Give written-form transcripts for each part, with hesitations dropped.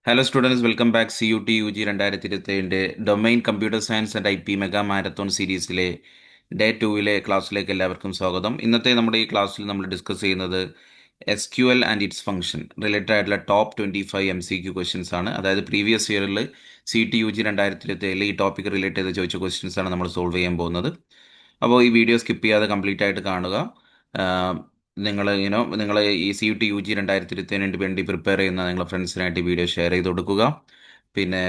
Hello students, welcome back. CUT UG 2027 domain computer science and IP mega marathon സീരീസിലെ day 2 ക്ലാസ്സിലേക്ക് എല്ലാവർക്കും സ്വാഗതം. ഇന്നത്തെ നമ്മുടെ ഈ ക്ലാസ്സിൽ നമ്മൾ ഡിസ്കസ് ചെയ്യുന്നത് SQL and it's function related ആയിട്ടുള്ള ടോപ്പ് 25 MCQ ക്വസ്റ്റ്യൻസ് ആണ്. അതായത് പ്രീവിയസ് ഇയറിൽ CUT UG 2027 ഈ ടോപ്പിക് റിലേറ്റ് ചെയ്ത് ചോദിച്ച ക്വസ്റ്റ്യൻസ് ആണ് നമ്മൾ സോൾവ് ചെയ്യാൻ പോകുന്നത്. അപ്പോൾ ഈ വീഡിയോ സ്കിപ്പ് ചെയ്യാതെ കംപ്ലീറ്റ് ആയിട്ട് കാണുക. നിങ്ങൾ ഈ CUT UG 2027 വേണ്ടി പ്രിപ്പയർ ചെയ്യുന്ന നിങ്ങളുടെ ഫ്രണ്ട്സിനായിട്ട് വീഡിയോ ഷെയർ ചെയ്ത് കൊടുക്കുക. പിന്നെ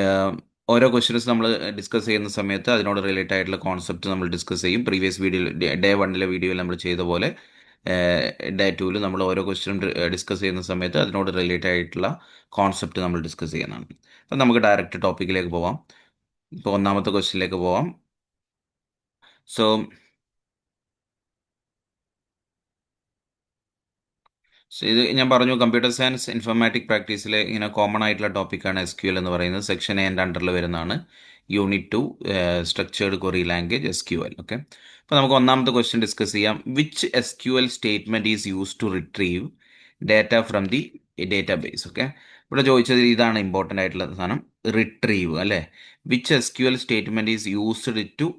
ആഹ്, ഓരോ ക്വസ്റ്റ്യൻസ് നമ്മൾ ഡിസ്കസ് ചെയ്യുന്ന സമയത്ത് അതിനോട് റിലേറ്റ് ആയിട്ടുള്ള കോൺസെപ്റ്റ് നമ്മൾ ഡിസ്കസ് ചെയ്യും. പ്രീവിയസ് വീഡിയോ ഡേ 1 വീഡിയോയിൽ നമ്മൾ ചെയ്ത പോലെ ഡേ 2 നമ്മൾ ഓരോ ക്വസ്റ്റ്യൻ ഡിസ്കസ് ചെയ്യുന്ന സമയത്ത് അതിനോട് റിലേറ്റ് ആയിട്ടുള്ള കോൺസെപ്റ്റ് നമ്മൾ ഡിസ്കസ് ചെയ്യുന്നതാണ്. അപ്പം നമുക്ക് ഡയറക്റ്റ് ടോപ്പിക്കിലേക്ക് പോവാം. ഇപ്പോൾ ഒന്നാമത്തെ ക്വസ്റ്റ്യനിലേക്ക് പോവാം. സോ ഇത് ഞാൻ പറഞ്ഞു, കമ്പ്യൂട്ടർ സയൻസ് ഇൻഫോർമാറ്റിക് പ്രാക്ടീസിലെ ഇങ്ങനെ കോമൺ ആയിട്ടുള്ള ടോപ്പിക്കാണ് SQL എന്ന് പറയുന്നത്. സെക്ഷൻ എ ആൻഡ് അണ്ടറിൽ വരുന്നതാണ്. Unit 2 structured query language SQL. Okay, അപ്പോൾ നമുക്ക് ഒന്നാമത്തെ ക്വസ്റ്റ്യൻ ഡിസ്കസ് ചെയ്യാം. Which SQL statement is use to retrieve data from the database? Okay, ഇവിടെ ചോദിച്ചത് ഇതാണ് ഇമ്പോർട്ടൻ്റ് ആയിട്ടുള്ള സാധനം, റിട്രീവ് അല്ലേ. Which SQL statement is used to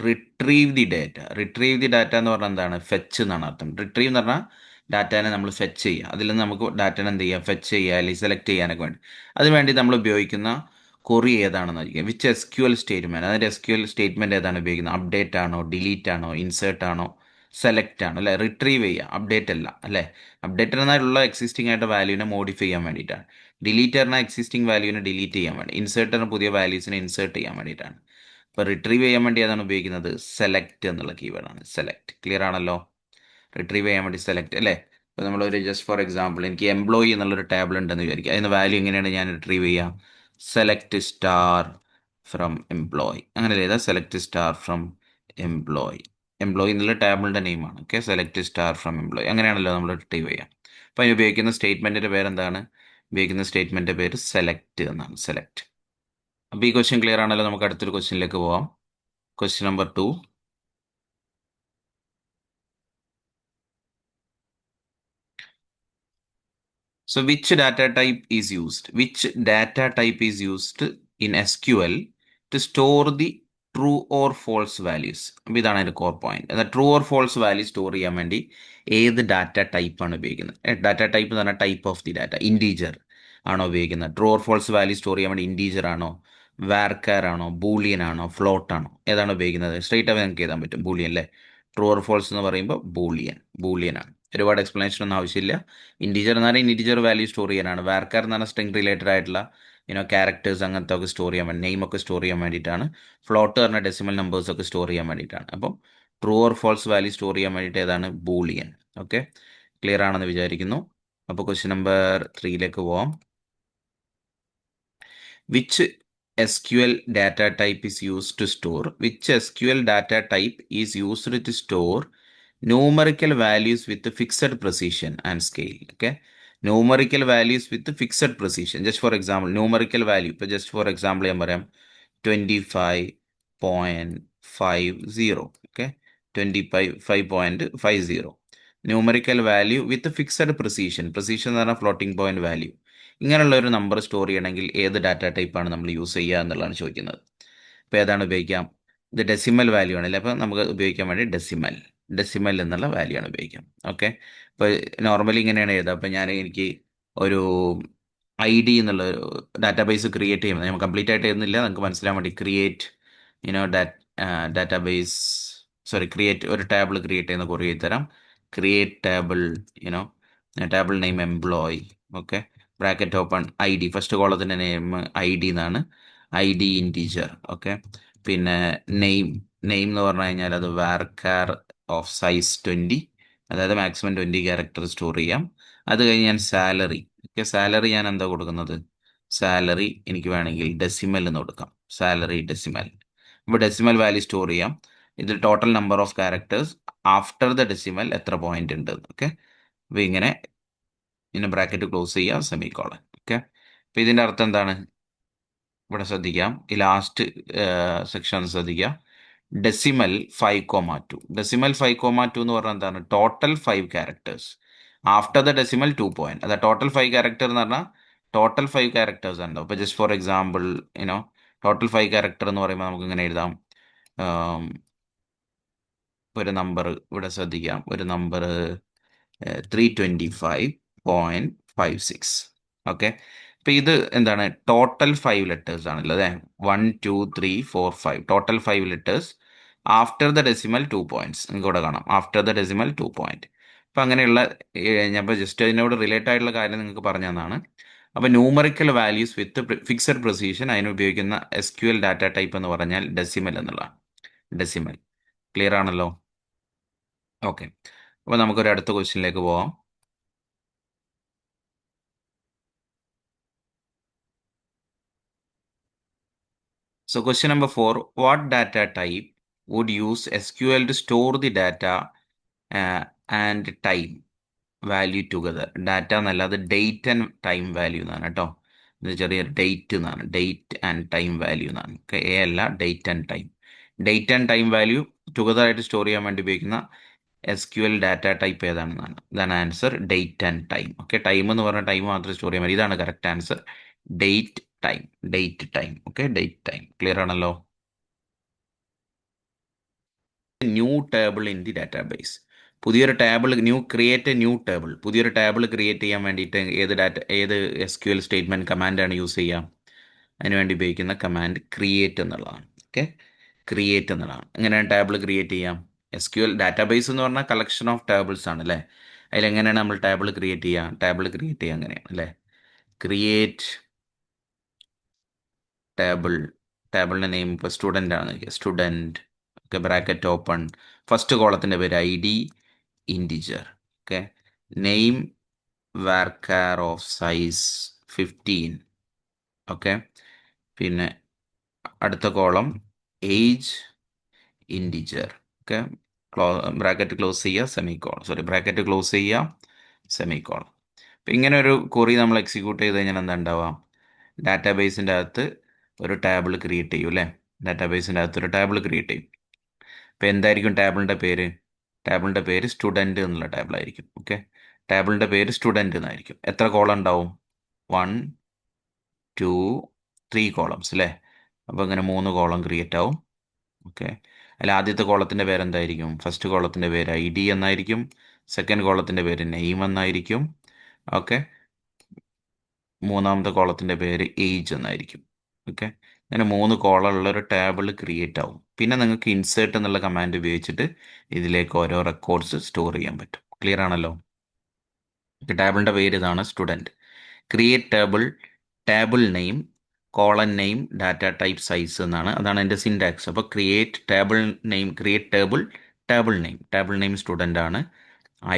retrieve the data. Retrieve the data എന്ന് പറഞ്ഞാൽ എന്താണ്? ഫെച്ച് എന്നാണ് അർത്ഥം. റിട്രീവ് എന്ന് പറഞ്ഞാൽ ഡാറ്റാനെ നമ്മൾ ഫെച്ച് ചെയ്യുക. അതിൽ നിന്ന് നമുക്ക് ഡാറ്റനെ എന്ത് ചെയ്യാം? ഫെച്ച് ചെയ്യുക, അല്ലെങ്കിൽ സെലക്ട് ചെയ്യാനൊക്കെ വേണ്ടി. അതിനുവേണ്ടി നമ്മൾ ഉപയോഗിക്കുന്ന കൊറി ഏതാണെന്ന് ചോദിക്കാം. വിച്ച് SQL സ്റ്റേറ്റ്മെൻറ്റ്, അതിൻ്റെ SQL സ്റ്റേറ്റ്മെൻറ്റ് ഏതാണ് ഉപയോഗിക്കുന്നത്? അപ്ഡേറ്റ് ആണോ, ഡിലീറ്റ് ആണോ, ഇൻസേർട്ട് ആണോ, സെലക്ട് ആണോ? അല്ലേ, റിട്രീവ് ചെയ്യുക, അപ്ഡേറ്റ് അല്ല അല്ലേ. അപ്ഡേറ്റ് എന്നാലുള്ള എക്സിസ്റ്റിംഗ് ആയിട്ട് വാല്യൂവിനെ മോഡിഫൈ ചെയ്യാൻ വേണ്ടിയിട്ടാണ്. ഡിലീറ്റ് പറഞ്ഞാൽ എക്സിസ്റ്റിംഗ് വാല്യൂവിനെ ഡിലീറ്റ് ചെയ്യാൻ വേണ്ടി. ഇൻസേർട്ട് പറഞ്ഞാൽ പുതിയ വാല്യൂസിനെ ഇൻസേർട്ട് ചെയ്യാൻ വേണ്ടിയിട്ടാണ്. ഇപ്പോൾ റിട്രീവ് ചെയ്യാൻ വേണ്ടി ഏതാണ് ഉപയോഗിക്കുന്നത്? സെലക്ട് എന്നുള്ള കീവേഡാണ്. സെലക്ട്. ക്ലിയർ ആണല്ലോ? റിട്രീവ് ചെയ്യാൻ വേണ്ടി സെലക്ട് അല്ലേ. ഇപ്പോൾ നമ്മളൊരു ജസ്റ്റ് ഫോർ എക്സാമ്പിൾ, എനിക്ക് എംപ്ലോയി എന്നുള്ളൊരു ടേബിൾ ഉണ്ടെന്ന് വിചാരിക്കുക. അതിന് വാല്യൂ എങ്ങനെയാണ് ഞാൻ റിട്രീവ് ചെയ്യുക? Select star from employee. അങ്ങനെ ചെയ്താൽ select star from employee. Employee എന്നുള്ള ടേബിളിൻ്റെ നെയിമാണ്. Okay, select star from employee. അങ്ങനെയാണല്ലോ നമ്മൾ റിട്രീവ് ചെയ്യുക. അപ്പോൾ അതിന് ഉപയോഗിക്കുന്ന സ്റ്റേറ്റ്മെൻറ്റിൻ്റെ പേരെന്താണ്? ഉപയോഗിക്കുന്ന സ്റ്റേറ്റ്മെൻറ്റിൻ്റെ പേര് സെലക്ട് എന്നാണ്. സെലക്ട്. അപ്പോൾ ഈ ക്വസ്റ്റ്യൻ ക്ലിയർ ആണല്ലോ. നമുക്ക് അടുത്തൊരു ക്വസ്റ്റ്യനിലേക്ക് പോവാം. Question number 2. So which data type is used? Which data type is used in SQL to store the true or false values? അപ്പോൾ ഇതാണ് അതിൻ്റെ കോർ പോയിന്റ്. എന്നാൽ true or false value store ചെയ്യാൻ വേണ്ടി ഏത് ഡാറ്റ ടൈപ്പാണ് ഉപയോഗിക്കുന്നത്? ഡാറ്റ ടൈപ്പ് എന്ന് പറഞ്ഞാൽ type of the data. Integer ആണോ ഉപയോഗിക്കുന്നത്? True or false value store ചെയ്യാൻ വേണ്ടി ഇൻറ്റീജർ ആണോ, വാർക്കാർ ആണോ, ബൂളിയൻ ആണോ, ഫ്ലോട്ട് ആണോ? ഏതാണ് ഉപയോഗിക്കുന്നത്? സ്ട്രേറ്റ് അവേ നമുക്ക് എഴുതാൻ പറ്റും, ബൂളിയൻ അല്ലേ. ട്രൂ ഓർ ഫോൾസ് എന്ന് പറയുമ്പോൾ ബൂളിയൻ ആണ്. ഒരുപാട് എക്സ്പ്ലനേഷൻ ഒന്നും ആവശ്യമില്ല. ഇൻറ്റീജർ എന്ന് പറഞ്ഞാൽ ഇൻറ്റീജർ വാല്യൂ സ്റ്റോർ ചെയ്യാനാണ്. വാർക്കാർ എന്ന് പറഞ്ഞാൽ സ്ട്രിംഗ് റിലേറ്റഡ് ആയിട്ടുള്ള ക്യാരക്ടേഴ്സ് അങ്ങനത്തെ ഒക്കെ സ്റ്റോർ ചെയ്യാൻ വേണ്ടി, നെയിം ഒക്കെ സ്റ്റോർ ചെയ്യാൻ വേണ്ടിയിട്ടാണ്. ഫ്ലോട്ട് പറഞ്ഞാൽ ഡെസിമൽ നമ്പേഴ്സ് ഒക്കെ സ്റ്റോർ ചെയ്യാൻ വേണ്ടിയിട്ടാണ്. അപ്പം true or false value store ചെയ്യാൻ വേണ്ടിയിട്ട് ഏതാണ്? ബൂളിയൻ. ഓക്കെ, ക്ലിയർ ആണെന്ന് വിചാരിക്കുന്നു. അപ്പോൾ ക്വസ്റ്റ്യൻ നമ്പർ 3ലേക്ക് പോവാം. Which SQL data type is used to store? Which SQL data type is used to store numerical values with fixed precision and scale? Okay, numerical values with fixed precision. Just for example, numerical value. Just for example, ഞാൻ പറയാം 25.50. Okay, 25.50. Numerical value with fixed precision. Precision എന്ന് പറഞ്ഞാൽ floating point value. ഇങ്ങനെയുള്ള ഒരു number store ചെയ്യണമെങ്കിൽ ഏത് data ടൈപ്പാണ് നമ്മൾ യൂസ് ചെയ്യുക എന്നുള്ളതാണ് ചോദിക്കുന്നത്. അപ്പോൾ ഏതാണ് ഉപയോഗിക്കാം? ഇത് ഡെസിമൽ വാല്യൂ ആണല്ലേ. അപ്പോൾ നമുക്ക് ഉപയോഗിക്കാൻ വേണ്ടി ഡെസിമൽ എന്നുള്ള വാല്യൂ ആണ് ഉപയോഗിക്കാം. ഓക്കെ, ഇപ്പോൾ നോർമലി ഇങ്ങനെയാണ് എഴുതുക. അപ്പോൾ എനിക്ക് ഒരു ID എന്നുള്ള ഒരു ഡാറ്റാബേസ് ക്രിയേറ്റ് ചെയ്യുന്നത്, ഞാൻ കംപ്ലീറ്റ് ആയിട്ട് എഴുതുന്നില്ല, നമുക്ക് മനസ്സിലാൻ വേണ്ടി. ക്രിയേറ്റ് ഡാറ്റാബേസ്, ക്രിയേറ്റ് ഒരു ടേബിൾ ക്രിയേറ്റ് ചെയ്യുന്ന കുറേ തരാം. Create table, table name employee. Okay, bracket open, ID first കോളത്തിൻ്റെ നെയിം ID എന്നാണ്. ID integer. ഓക്കെ, പിന്നെ നെയിം എന്ന് പറഞ്ഞു കഴിഞ്ഞാൽ അത് വാർക്കാർ ഓഫ് സൈസ് 20, അതായത് മാക്സിമം 20 ക്യാരക്ടർ സ്റ്റോർ ചെയ്യാം. അത് കഴിഞ്ഞ് ഞാൻ സാലറി. ഓക്കെ, സാലറി ഞാൻ എന്താ കൊടുക്കുന്നത്? സാലറി എനിക്ക് വേണമെങ്കിൽ ഡെസിമൽ എന്ന് കൊടുക്കാം. Salary decimal. ഇപ്പോൾ ഡെസിമൽ വാല്യൂ സ്റ്റോർ ചെയ്യാം. ഇതിൽ total number of characters after the decimal എത്ര പോയിന്റ് ഉണ്ട്. ഓക്കെ, അപ്പോൾ ഇങ്ങനെ ബ്രാക്കറ്റ് ക്ലോസ് ചെയ്യുക, സെമി കോളൻ. ഓക്കെ, അപ്പോൾ ഇതിൻ്റെ അർത്ഥം എന്താണ്? ഇവിടെ ശ്രദ്ധിക്കാം, ഈ ലാസ്റ്റ് സെക്ഷൻ ശ്രദ്ധിക്കുക. ഡെസിമൽ 5,2. ഡെസിമൽ 5,2 എന്ന് പറഞ്ഞാൽ എന്താണ്? Total 5 characters after the decimal 2 point. അതായത് ടോട്ടൽ 5 ക്യാരക്ടർ എന്ന് പറഞ്ഞാൽ ടോട്ടൽ 5 ക്യാരക്ടേഴ്സ് ഉണ്ട്. അപ്പോൾ just for example you know total 5 character എന്ന് പറയുമ്പോൾ നമുക്ക് ഇങ്ങനെ എഴുതാം. ഒരു നമ്പർ ഇവിടെ ശ്രദ്ധിക്കാം. ഒരു നമ്പർ 325.56. ഓക്കെ, അപ്പം ഇത് എന്താണ്? ടോട്ടൽ 5 ലെറ്റേഴ്സ് ആണല്ലോ അല്ലേ? 1 2 3 4 5 total 5 letters after the decimal 2 points. നിങ്ങൾക്ക് ഇവിടെ കാണാം ആഫ്റ്റർ ദ ഡെസിമൽ 2 പോയിന്റ്. അപ്പം അങ്ങനെയുള്ള ഞാൻ ഇപ്പോൾ ജസ്റ്റ് അതിനോട് റിലേറ്റ് ആയിട്ടുള്ള കാര്യം നിങ്ങൾക്ക് പറഞ്ഞു തന്നതാണ്. അപ്പോൾ ന്യൂമറിക്കൽ വാല്യൂസ് വിത്ത് ഫിക്സഡ് പ്രൊസീഷൻ അതിന് ഉപയോഗിക്കുന്ന SQL ഡാറ്റ ടൈപ്പ് എന്ന് പറഞ്ഞാൽ ഡെസിമൽ എന്നുള്ളതാണ്. ഡെസിമൽ ക്ലിയർ ആണല്ലോ? ഓക്കെ, അപ്പോൾ നമുക്കൊരു അടുത്ത ക്വസ്റ്റ്യനിലേക്ക് പോവാം. So question number 4, what data type would use SQL to store the data and time value together? Data എന്നല്ലാതെ ഡേറ്റ് ആൻഡ് ടൈം വാല്യൂ എന്നാണ് കേട്ടോ. ഇത് ചെറിയൊരു ഡേറ്റ് എന്നാണ്, ഡേറ്റ് ആൻഡ് ടൈം വാല്യൂ എന്നാണ്. എ അല്ല, date and time. Date and time value together ആയിട്ട് store ചെയ്യാൻ വേണ്ടി ഉപയോഗിക്കുന്ന SQL ഡാറ്റ ടൈപ്പ് ഏതാണെന്നാണ്. ഇതാണ് answer, date and time. Okay, time എന്ന് പറഞ്ഞാൽ ടൈം മാത്രമേ സ്റ്റോർ ചെയ്യാൻ പറ്റും. ഇതാണ് correct answer, date time. Date time. Okay, date time clear ആണല്ലോ? New table in the database. പുതിയൊരു table, create a new table. പുതിയൊരു ടേബിൾ ക്രിയേറ്റ് ചെയ്യാൻ വേണ്ടിയിട്ട് ഏത് SQL സ്റ്റേറ്റ്മെൻറ്റ് കമാൻഡാണ് യൂസ് ചെയ്യുക? അതിനുവേണ്ടി ഉപയോഗിക്കുന്ന കമാൻഡ് ക്രിയേറ്റ് എന്നുള്ളതാണ്. ഓക്കെ, ക്രിയേറ്റ് എന്നുള്ളതാണ്. എങ്ങനെയാണ് ടേബിൾ ക്രിയേറ്റ് ചെയ്യാം? SQL ഡാറ്റാബേസ് എന്ന് പറഞ്ഞാൽ കളക്ഷൻ ഓഫ് ടേബിൾസ് ആണ് അല്ലേ? അതിലെങ്ങനെയാണ് നമ്മൾ ടേബിൾ ക്രിയേറ്റ് ചെയ്യുക? ടേബിൾ ക്രിയേറ്റ് ചെയ്യുക അങ്ങനെയാണ് അല്ലേ? ക്രിയേറ്റ് ടേബിളിൻ്റെ നെയിം ഇപ്പോൾ സ്റ്റുഡൻ്റ് ആണ്, student. Okay, bracket open. First കോളത്തിൻ്റെ പേര് ID integer. Okay, name varchar of size 15. Okay, പിന്നെ അടുത്ത column age integer. Okay, bracket close ചെയ്യുക, ബ്രാക്കറ്റ് ക്ലോസ് ചെയ്യുക, സെമിക്കോളം. അപ്പം ഇങ്ങനെ ഒരു ക്വറി നമ്മൾ എക്സിക്യൂട്ട് ചെയ്ത് കഴിഞ്ഞാൽ എന്താ ഉണ്ടാവുക? ഡാറ്റാബേസിൻ്റെ അകത്ത് ഒരു ടേബിൾ ക്രിയേറ്റ് ചെയ്യും അല്ലേ? ഡാറ്റാബേസിൻ്റെ അകത്ത് ഒരു ടേബിൾ ക്രിയേറ്റ് ചെയ്യും. അപ്പോൾ എന്തായിരിക്കും ടേബിളിൻ്റെ പേര്? ടേബിളിൻ്റെ പേര് സ്റ്റുഡൻറ്റ് എന്നുള്ള ടേബിളായിരിക്കും. ഓക്കെ, ടേബിളിൻ്റെ പേര് സ്റ്റുഡൻറ്റ് എന്നായിരിക്കും. എത്ര കോളം ഉണ്ടാവും? 1 2 3 കോളംസ് അല്ലേ? അപ്പോൾ ഇങ്ങനെ 3 കോളം ക്രിയേറ്റ് ആവും. ഓക്കെ, അതിൽ ആദ്യത്തെ കോളത്തിൻ്റെ പേര് എന്തായിരിക്കും? ഫസ്റ്റ് കോളത്തിൻ്റെ പേര് ID എന്നായിരിക്കും. സെക്കൻഡ് കോളത്തിൻ്റെ പേര് നെയിം എന്നായിരിക്കും. ഓക്കെ, മൂന്നാമത്തെ കോളത്തിൻ്റെ പേര് ഏജ് എന്നായിരിക്കും. ഓക്കെ, അങ്ങനെ 3 കോളമുള്ള ഒരു ടേബിൾ ക്രിയേറ്റ് ആവും. പിന്നെ നിങ്ങൾക്ക് ഇൻസേർട്ട് എന്നുള്ള കമാൻഡ് ഉപയോഗിച്ചിട്ട് ഇതിലേക്ക് ഓരോ റെക്കോർഡ്സ് സ്റ്റോർ ചെയ്യാൻ പറ്റും. ക്ലിയർ ആണല്ലോ? ടേബിളിൻ്റെ പേര് ഇതാണ്, student. Create table name name data type size എന്നാണ്. അതാണ് എൻ്റെ സിൻടാക്സ്. അപ്പോൾ ക്രിയേറ്റ് ടേബിൾ നെയിം സ്റ്റുഡൻ്റ് ആണ്.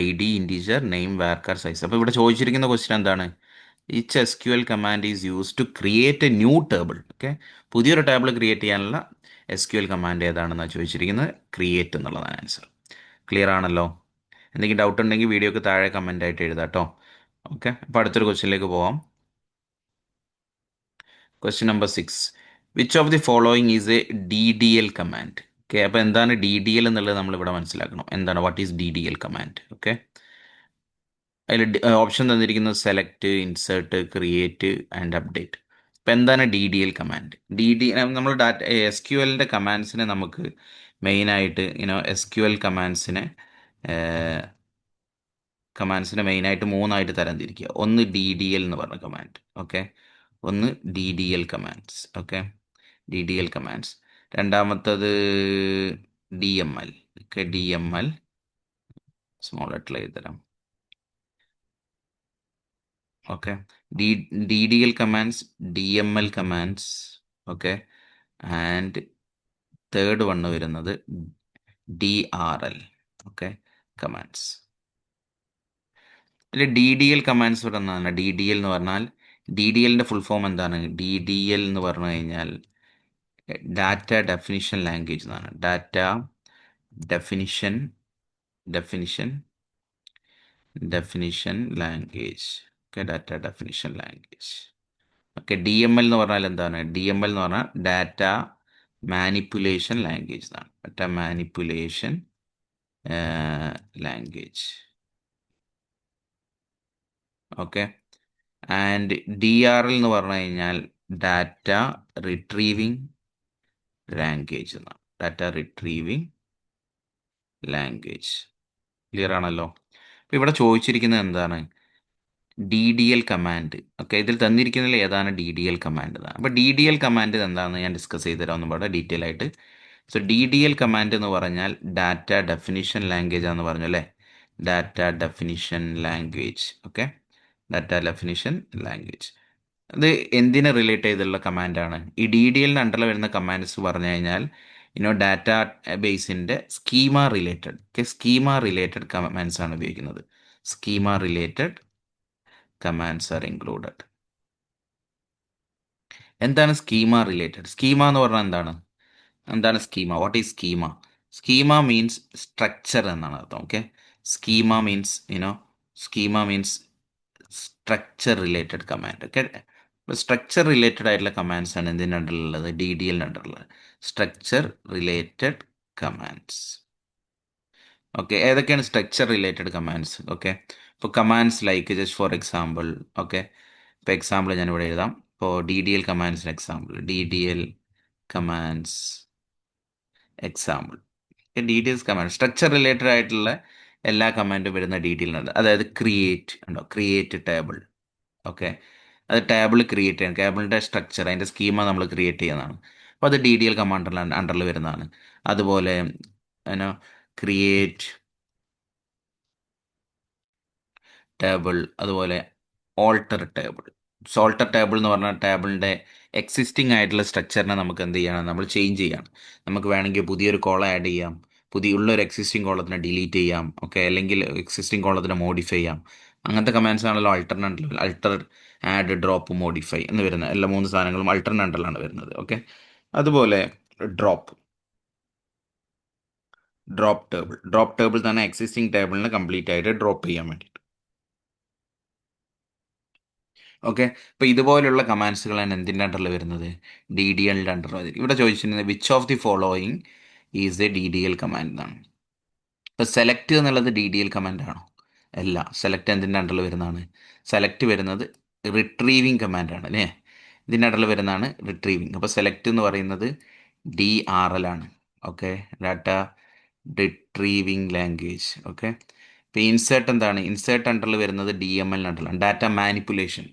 ID integer, name varchar size. അപ്പോൾ ഇവിടെ ചോദിച്ചിരിക്കുന്ന ക്വസ്റ്റ്യൻ എന്താണ്? Which SQL command is use to create a new table. Okay, പുതിയൊരു ടേബിൾ ക്രിയേറ്റ് ചെയ്യാനുള്ള SQL കമാൻഡ് ഏതാണെന്നാണ് ചോദിച്ചിരിക്കുന്നത്. ക്രിയേറ്റ് എന്നുള്ളതാണ് ആൻസർ. ക്ലിയർ ആണല്ലോ? എന്തെങ്കിലും ഡൗട്ട് ഉണ്ടെങ്കിൽ വീഡിയോക്ക് താഴെ കമൻ്റ് ആയിട്ട് എഴുതാം കേട്ടോ. ഓക്കെ, അപ്പോൾ അടുത്തൊരു ക്വസ്റ്റ്യനിലേക്ക് പോവാം. Question number 6, which of the following is A DDL command? Okay, അപ്പോൾ എന്താണ് DDL എന്നുള്ളത് നമ്മൾ ഇവിടെ മനസ്സിലാക്കണം. എന്താണ്, what is DDL command? Okay, അതിൽ ഓപ്ഷൻ തന്നിരിക്കുന്നത് select, insert, create and update. ഇപ്പം എന്താണ് DDL കമാൻഡ്? നമ്മൾ SQLൻ്റെ കമാൻഡ്സിനെ നമുക്ക് മെയിനായിട്ട് SQL കമാൻഡ്സിനെ മെയിനായിട്ട് 3ആയിട്ട് തരംതിരിക്കുക. ഒന്ന് DDL എന്ന് പറഞ്ഞ കമാൻഡ്. ഓക്കെ, ഒന്ന് DDL commands. Okay, DDL commands. രണ്ടാമത്തത് DML. ഓക്കെ, DML സ്മോൾ ലെറ്ററിൽ എഴുതരാം. Okay, DDL commands, DML commands. Okay, and third one വരുന്നത് DRL. Okay, commands. ഇതിൽ DDL കമാൻഡ്സ് വരുന്നതാണ്. DDL എന്ന് പറഞ്ഞാൽ DDLൻ്റെ ഫുൾ ഫോം എന്താണ്? DDL എന്ന് പറഞ്ഞു കഴിഞ്ഞാൽ ഡാറ്റ ഡെഫിനിഷൻ ലാംഗ്വേജ് എന്നാണ്. Data definition language. Okay, data definition language. Okay, DML എന്ന് പറഞ്ഞാൽ എന്താണ്? DML എന്ന് പറഞ്ഞാൽ ഡാറ്റ മാനിപ്പുലേഷൻ ലാംഗ്വേജ് എന്നാണ്. Data manipulation language. Okay, and D R L എന്ന് പറഞ്ഞു കഴിഞ്ഞാൽ ഡാറ്റ റിട്രീവിങ് ലാംഗ്വേജ് എന്നാണ്. Data retrieving language. ക്ലിയർ ആണല്ലോ. അപ്പോൾ ഇവിടെ ചോദിച്ചിരിക്കുന്നത് എന്താണ്? D D L command. Okay, ഇതിൽ തന്നിരിക്കുന്നതിൽ ഏതാണ് ഡി ഡി എൽ കമാൻഡ് എന്നാണ്. അപ്പോൾ ഡി ഡി എൽ കമാൻഡ് എന്താണെന്ന് ഞാൻ ഡിസ്കസ് ചെയ്ത് തരാം ഒന്നും പാടെ ഡീറ്റെയിൽ ആയിട്ട്. So D D L command എന്ന് പറഞ്ഞാൽ ഡാറ്റ ഡെഫിനിഷൻ ലാംഗ്വേജ് ആണെന്ന് പറഞ്ഞു അല്ലേ. Data definition language. Okay, data definition language. അത് എന്തിനെ റിലേറ്റ് ചെയ്തുള്ള കമാൻഡാണ്? ഈ ഡി ഡി എല്ലിന് അണ്ടറിൽ വരുന്ന കമാൻഡ്സ് പറഞ്ഞു കഴിഞ്ഞാൽ ഡാറ്റ ബേസിൻ്റെ schema related. Okay, schema related commands ആണ് ഉപയോഗിക്കുന്നത്. Schema related commands are included. എന്താണ് സ്കീമ റിലേറ്റഡ്? സ്കീമ എന്ന് പറഞ്ഞാൽ എന്താണ്? എന്താണ് schema? What is schema? Schema means structure എന്നാണ് അർത്ഥം. Okay, schema means schema means structure related command. Okay, structure related ആയിട്ടുള്ള കമാൻഡ്സ് ആണ് എന്തിൻ്റെ അണ്ടറിലുള്ളത്? ഡി ഡി എല്ലിൻ്റെ അണ്ടറിലുള്ളത് സ്ട്രക്ചർ റിലേറ്റഡ് കമാൻഡ്സ്. ഓക്കെ, ഏതൊക്കെയാണ് സ്ട്രക്ചർ റിലേറ്റഡ് കമാൻഡ്സ്? ഓക്കെ, ഇപ്പോൾ commands like just for example. Okay, ഇപ്പോൾ എക്സാമ്പിൾ ഞാനിവിടെ എഴുതാം. ഇപ്പോൾ ഡി ഡി എൽ കമാൻഡ്സിന് example. D D L commands example. D D L command structure related ആയിട്ടുള്ള എല്ലാ കമാൻഡും വരുന്ന ഡി ഡി എല്ലുണ്ട്. അതായത് ക്രിയേറ്റ് ഉണ്ടോ, ക്രിയേറ്റ് ടേബിൾ. ഓക്കെ, അത് ടേബിൾ ക്രിയേറ്റ് ചെയ്യണം. ടേബിളിൻ്റെ സ്ട്രക്ചർ, അതിൻ്റെ സ്കീമ നമ്മൾ ക്രിയേറ്റ് ചെയ്യുന്നതാണ്. അപ്പോൾ അത് ഡി ഡി എൽ കമാൻഡറിൽ അണ്ടറിൽ വരുന്നതാണ്. അതുപോലെ ക്രിയേറ്റ് ടേബിൾ, അതുപോലെ ഓൾട്ടർ ടേബിൾ. ഓൾട്ടർ ടേബിൾ എന്ന് പറഞ്ഞാൽ ടേബിളിൻ്റെ എക്സിസ്റ്റിംഗ് ആയിട്ടുള്ള സ്ട്രക്ചറിനെ നമുക്ക് എന്ത് ചെയ്യണം? നമ്മൾ ചേഞ്ച് ചെയ്യണം. നമുക്ക് വേണമെങ്കിൽ പുതിയൊരു കോളം ആഡ് ചെയ്യാം, ഉള്ളൊരു എക്സിസ്റ്റിംഗ് കോളത്തിനെ ഡിലീറ്റ് ചെയ്യാം. ഓക്കെ, അല്ലെങ്കിൽ എക്സിസ്റ്റിംഗ് കോളത്തിനെ മോഡിഫൈ ചെയ്യാം. അങ്ങനത്തെ കമാൻഡ്സ് ആണല്ലോ അൾട്ടർ, ആഡ്, ഡ്രോപ്പ്, മോഡിഫൈ എന്ന് വരുന്ന എല്ലാ 3 സാധനങ്ങളും അൾട്ടർനാണ്ടിലാണ് വരുന്നത്. ഓക്കെ, അതുപോലെ ഡ്രോപ്പ് ടേബിൾ തന്നെ എക്സിസ്റ്റിംഗ് ടേബിളിനെ കംപ്ലീറ്റ് ആയിട്ട് ഡ്രോപ്പ് ചെയ്യാൻ വേണ്ടി. ഓക്കെ, അപ്പോൾ ഇതുപോലുള്ള കമാൻഡ്സുകളാണ് എന്തിൻ്റെ അണ്ടറിൽ വരുന്നത്? ഡി ഡി എല്ലിൻ്റെ അണ്ടറിൽ വരും. ഇവിടെ ചോദിച്ചിരുന്നത് which of the following is a D D L command എന്നാണ്. ഇപ്പോൾ സെലക്ട് എന്നുള്ളത് ഡി ഡി എൽ കമാൻഡ് ആണോ? അല്ല. സെലക്ട് എന്തിൻ്റെ അണ്ടറിൽ വരുന്നതാണ്? സെലക്ട് വരുന്നത് റിട്രീവിങ് കമാൻഡാണ് അല്ലേ. ഇതിൻ്റെ അണ്ടറിൽ വരുന്നതാണ് റിട്രീവിങ്. അപ്പോൾ സെലക്ട് എന്ന് പറയുന്നത് ഡി ആർ എൽ ആണ്. Okay, data retrieving language. Okay, ഇപ്പോൾ ഇൻസേർട്ട് എന്താണ്? ഇൻസേർട്ട് അണ്ടറിൽ വരുന്നത് ഡി എം എൽ അണ്ടറിലാണ്. ഡാറ്റ മാനിപ്പുലേഷൻ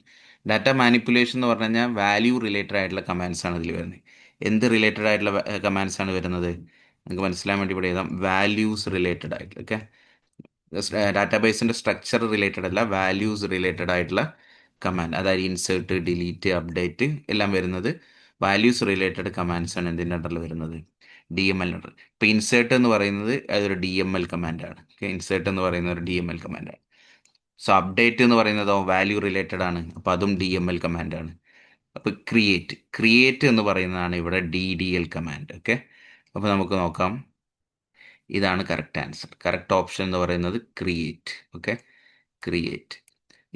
എന്ന് പറഞ്ഞു കഴിഞ്ഞാൽ വാല്യൂ റിലേറ്റഡ് ആയിട്ടുള്ള കമാൻഡ്സ് ആണ് ഇതിൽ വരുന്നത്. എന്ത് റിലേറ്റഡ് ആയിട്ടുള്ള കമാൻഡ്സ് ആണ് വരുന്നത്? നിങ്ങൾക്ക് മനസ്സിലാൻ വേണ്ടി ഇവിടെ എഴുതാം. വാല്യൂസ് റിലേറ്റഡ് ആയിട്ടുള്ള. ഓക്കെ, ഡാറ്റാബേസിൻ്റെ സ്ട്രക്ചർ റിലേറ്റഡ് അല്ല, വാല്യൂസ് റിലേറ്റഡ് ആയിട്ടുള്ള കമാൻഡ്. അതായത് ഇൻസേർട്ട്, ഡിലീറ്റ്, അപ്ഡേറ്റ് എല്ലാം വരുന്നത് വാല്യൂസ് റിലേറ്റഡ് കമാൻഡ്സ് ആണ് എന്തിൻ്റെ അണ്ടറിൽ വരുന്നത്? D M L under. ഇപ്പോൾ ഇൻസേർട്ട് എന്ന് പറയുന്നത് അതൊരു ഡി എം എൽ കമാൻഡാണ്. ഓക്കെ, ഇൻസേർട്ട് എന്ന് പറയുന്നത് ഒരു ഡി എം എൽ കമാൻഡാണ്. സോ അപ്ഡേറ്റ് എന്ന് പറയുന്നതോ വാല്യൂ റിലേറ്റഡ് ആണ്. അപ്പോൾ അതും ഡി എം എൽ കമാൻഡാണ്. അപ്പോൾ ക്രിയേറ്റ് എന്ന് പറയുന്നതാണ് ഇവിടെ D D L command. Okay, അപ്പോൾ നമുക്ക് നോക്കാം. ഇതാണ് കറക്റ്റ് ആൻസർ. കറക്റ്റ് ഓപ്ഷൻ എന്ന് പറയുന്നത് ക്രിയേറ്റ്. ഓക്കെ, ക്രിയേറ്റ്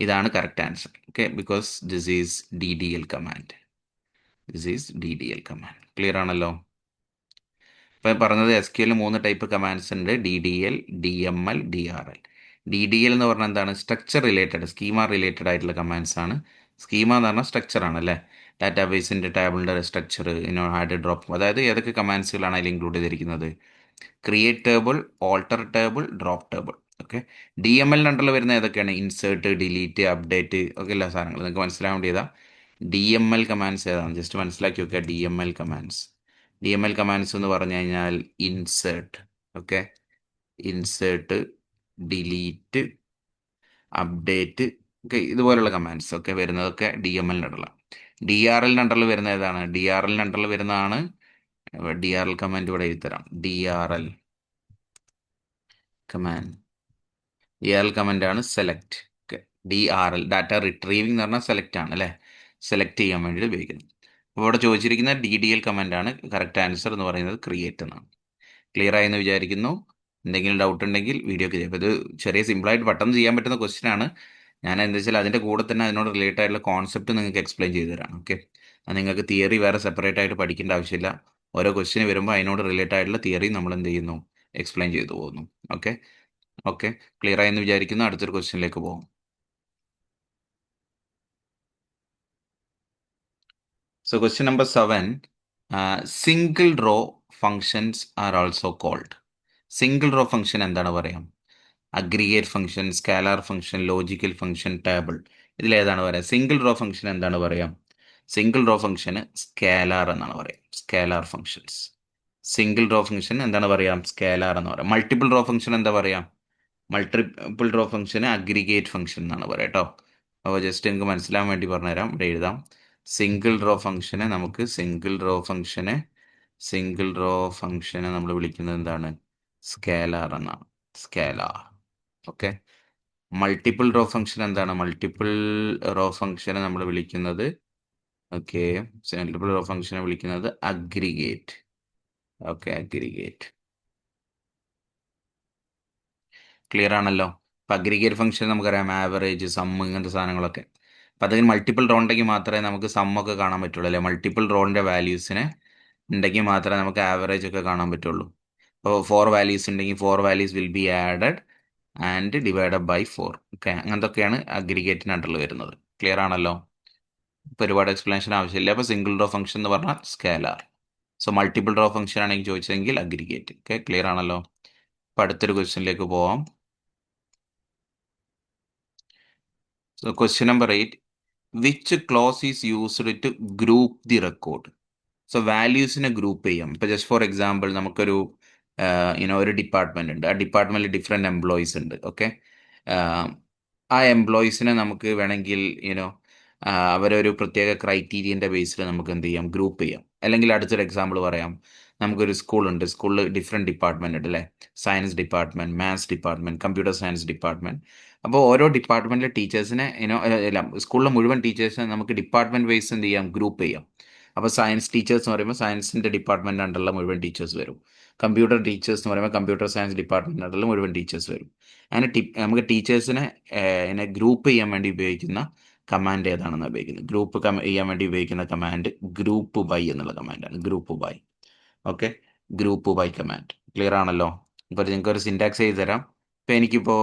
ഇതാണ് correct answer. Okay, because this is D D L command. Clear ആണല്ലോ. ഇപ്പം പറഞ്ഞത് S Q L 3 type commands ഉണ്ട്. D D L, D M L, D R L. D D L എന്ന് പറഞ്ഞാൽ എന്താണ്? Structure related, schema related ആയിട്ടുള്ള commands ആണ്. Schema എന്ന് പറഞ്ഞാൽ സ്ട്രക്ചർ ആണ് അല്ലേ. ഡാറ്റാബേസിൻ്റെ ടേബിളിൻ്റെ സ്ട്രക്ചർ, ആഡ്, ഡ്രോപ്പ്, അതായത് ഏതൊക്കെ കമാൻഡ്സുകളാണ് അതിൽ ഇൻക്ലൂഡ് ചെയ്തിരിക്കുന്നത്? Create table, alter table, drop table. Okay, D M L അണ്ടറിൽ വരുന്ന ഏതൊക്കെയാണ്? ഇൻസേർട്ട്, ഡിലീറ്റ്, അപ്ഡേറ്റ് ഒക്കെ എല്ലാ സാധനങ്ങളും നിങ്ങൾക്ക് മനസ്സിലാൻ വേണ്ടിയതാ. ഡി എം എൽ കമാൻഡ്സ് ഏതാണ്? ജസ്റ്റ് മനസ്സിലാക്കി വെക്കുക. ഡി എം എൽ കമാൻഡ്സ് എന്ന് പറഞ്ഞു കഴിഞ്ഞാൽ insert. Okay, insert, delete, update, okay, ഇതുപോലുള്ള കമാൻഡ്സ് ഒക്കെ വരുന്നതൊക്കെ ഡി എം എല്ലിൻ്റെ അണ്ടറിലാണ്. ഡി ആർ എല്ലിൻ്റെ അണ്ടറിൽ വരുന്ന ഏതാണ്? ഡി ആർ എല്ലിൻ്റെ അണ്ടറിൽ വരുന്നതാണ് ഡി ആർ എൽ കമാൻഡ് ഇവിടെ എഴുതരാം. ഡി ആർ എൽ കമാൻഡ് ആണ് select. Okay, D R L data retrieving എന്ന് പറഞ്ഞാൽ സെലക്ട് ആണ് അല്ലേ. സെലക്ട് ചെയ്യാൻ വേണ്ടിയിട്ട് ഉപയോഗിക്കുന്നത്. അപ്പോൾ ഇവിടെ ചോദിച്ചിരിക്കുന്ന ഡി ഡി എൽ കമാൻഡാണ്. കറക്റ്റ് ആൻസർ എന്ന് പറയുന്നത് ക്രിയേറ്റ് എന്നാണ്. ക്ലിയർ ആയെന്ന് വിചാരിക്കുന്നു. എന്തെങ്കിലും ഡൗട്ട് ഉണ്ടെങ്കിൽ വീഡിയോക്ക് ചെയ്യാം. അപ്പോൾ ഇത് ചെറിയ സിമ്പിളായിട്ട് പെട്ടെന്ന് ചെയ്യാൻ പറ്റുന്ന ക്വസ്റ്റ്യൻ ആണ്. ഞാൻ എന്താ വെച്ചാൽ അതിൻ്റെ കൂടെ തന്നെ അതിനോട് റിലേറ്റഡ് ആയിട്ടുള്ള കോൺസെപ്റ്റ് നിങ്ങൾക്ക് എക്സ്പ്ലെയിൻ ചെയ്തു തരാം. ഓക്കെ, നിങ്ങൾക്ക് തിയറി വേറെ സെപ്പറേറ്റ് ആയിട്ട് പഠിക്കേണ്ട ആവശ്യമില്ല. ഓരോ ക്വസ്റ്റ്യൻ വരുമ്പോൾ അതിനോട് റിലേറ്റഡ് ആയിട്ടുള്ള തിയറി നമ്മൾ എന്ത് ചെയ്യുന്നു? എക്സ്പ്ലെയിൻ ചെയ്തു പോകുന്നു. ഓക്കെ, ക്ലിയർ ആയെന്ന് വിചാരിക്കുന്നു. അടുത്തൊരു ക്വസ്റ്റ്യനിലേക്ക് പോകും. So question number 7, single row functions are also called. Single row function എന്താണ് പറയാം? Aggregate function, scalar function, logical function, table. ഇതിലേതാണ് പറയാം? സിംഗിൾ റോ ഫംഗ്ഷൻ എന്താണ് പറയാം? സിംഗിൾ റോ ഫംഗ്ഷന് സ്കാലാർ എന്നാണ് പറയാം. Scalar functions. Single raw function എന്താണ് പറയാം? സ്കാലാർ എന്ന് പറയാം. മൾട്ടിപ്പിൾ റോ ഫംഗ്ഷൻ എന്താ പറയാം? മൾട്ടിപ്പിൾ റോ ഫംഗ്ഷന് അഗ്രിഗേറ്റ് ഫംഗ്ഷൻ എന്നാണ് പറയാം കേട്ടോ. അപ്പോൾ ജസ്റ്റ് നിങ്ങൾക്ക് മനസ്സിലാവാൻ വേണ്ടി പറഞ്ഞുതരാം. ഇവിടെ എഴുതാം. സിംഗിൾ റോ ഫംഗ്ഷനെ നമുക്ക് സിംഗിൾ റോ ഫംഗ്ഷനെ നമ്മൾ വിളിക്കുന്നത് എന്താണ്? സ്കാലാർ എന്നാണ്. Scalar. Okay. Multiple row function എന്താണ്? മൾട്ടിപ്പിൾ റോ ഫംഗ്ഷനെ നമ്മൾ വിളിക്കുന്നത് ഓക്കെ മൾട്ടിപ്പിൾ റോ ഫംഗ്ഷനെ വിളിക്കുന്നത് അഗ്രിഗേറ്റ്. Okay, aggregate. ക്ലിയർ ആണല്ലോ. അപ്പം അഗ്രിഗേറ്റ് ഫംഗ്ഷൻ നമുക്കറിയാം ആവറേജ്, സം, ഇങ്ങനത്തെ സാധനങ്ങളൊക്കെ. അപ്പം അതിന് മൾട്ടിപ്പിൾ റോ ഉണ്ടെങ്കിൽ മാത്രമേ നമുക്ക് സമ്മൊക്കെ കാണാൻ പറ്റുള്ളൂ അല്ലേ? മൾട്ടിപ്പിൾ റോൻ്റെ വാല്യൂസിനെ ഉണ്ടെങ്കിൽ മാത്രമേ നമുക്ക് ആവറേജ് ഒക്കെ കാണാൻ പറ്റുള്ളൂ. അപ്പോൾ 4 വാല്യൂസ് ഉണ്ടെങ്കിൽ 4 values will be added and divided by 4. Okay, അങ്ങനത്തൊക്കെയാണ് അഗ്രിഗേറ്റിന് അണ്ടറിൽ വരുന്നത്. ക്ലിയർ ആണല്ലോ. ഇപ്പോൾ ഒരുപാട് എക്സ്പ്ലനേഷൻ ആവശ്യമില്ല. അപ്പോൾ സിംഗിൾ റോ ഫംഗ്ഷൻ എന്ന് പറഞ്ഞാൽ scalar. So multiple row function ആണെങ്കിൽ ചോദിച്ചതെങ്കിൽ അഗ്രിഗേറ്റ്. ഓക്കെ, ക്ലിയർ ആണല്ലോ. അപ്പോൾ അടുത്തൊരു ക്വസ്റ്റ്യനിലേക്ക് പോവാം. So question number 8, which clause is used to group the record? So വാല്യൂസിനെ ഗ്രൂപ്പ് ചെയ്യാം. ഇപ്പോൾ ജസ്റ്റ് ഫോർ എക്സാമ്പിൾ നമുക്കൊരു ഒരു ഡിപ്പാർട്ട്മെൻ്റ് ഉണ്ട്. ആ ഡിപ്പാർട്ട്മെൻറ്റിൽ ഡിഫറെൻറ്റ് എംപ്ലോയീസ് ഉണ്ട്. ഓക്കെ, ആ എംപ്ലോയീസിനെ നമുക്ക് വേണമെങ്കിൽ അവരൊരു പ്രത്യേക ക്രൈറ്റീരിയൻ്റെ ബേസിൽ നമുക്ക് എന്ത് ചെയ്യാം? ഗ്രൂപ്പ് ചെയ്യാം. അല്ലെങ്കിൽ അടുത്തൊരു എക്സാമ്പിൾ പറയാം. നമുക്കൊരു സ്കൂളുണ്ട്. സ്കൂളിൽ ഡിഫറെൻറ്റ് ഡിപ്പാർട്ട്മെൻ്റ് ഉണ്ട് അല്ലേ? Science department, maths department, computer science department. അപ്പോൾ ഓരോ ഡിപ്പാർട്ട്മെൻറ്റിലെ ടീച്ചേഴ്സിനെ എല്ലാം സ്കൂളിലെ മുഴുവൻ ടീച്ചേഴ്സിനെ നമുക്ക് ഡിപ്പാർട്ട്മെൻറ്റ് വൈസ് എന്ത് ചെയ്യാം? ഗ്രൂപ്പ് ചെയ്യാം. അപ്പോൾ സയൻസ് ടീച്ചേഴ്സ് എന്ന് പറയുമ്പോൾ സയൻസിൻ്റെ ഡിപ്പാർട്ട്മെൻറ്റ് അണ്ടറിലെ മുഴുവൻ ടീച്ചേഴ്സ് വരും. കമ്പ്യൂട്ടർ ടീച്ചേഴ്സ് എന്ന് പറയുമ്പോൾ കമ്പ്യൂട്ടർ സയൻസ് ഡിപ്പാർട്ട്മെൻറ്റ് അണ്ടറിൽ മുഴുവൻ ടീച്ചേഴ്സ് വരും. അങ്ങനെ നമുക്ക് ടീച്ചേഴ്സിനെ ഗ്രൂപ്പ് ചെയ്യാൻ വേണ്ടി ഉപയോഗിക്കുന്ന കമാൻഡ് ഏതാണെന്ന് ഉപയോഗിക്കുന്നത്? ഗ്രൂപ്പ് ചെയ്യാൻ വേണ്ടി ഉപയോഗിക്കുന്ന കമാൻഡ് ഗ്രൂപ്പ് ബൈ എന്നുള്ള കമാൻഡാണ്. Group by. Okay, group by command. Clear ആണല്ലോ. ഇപ്പോൾ നിങ്ങൾക്ക് ഒരു സിൻടാക്സ് ചെയ്ത് തരാം. ഇപ്പോൾ എനിക്കിപ്പോൾ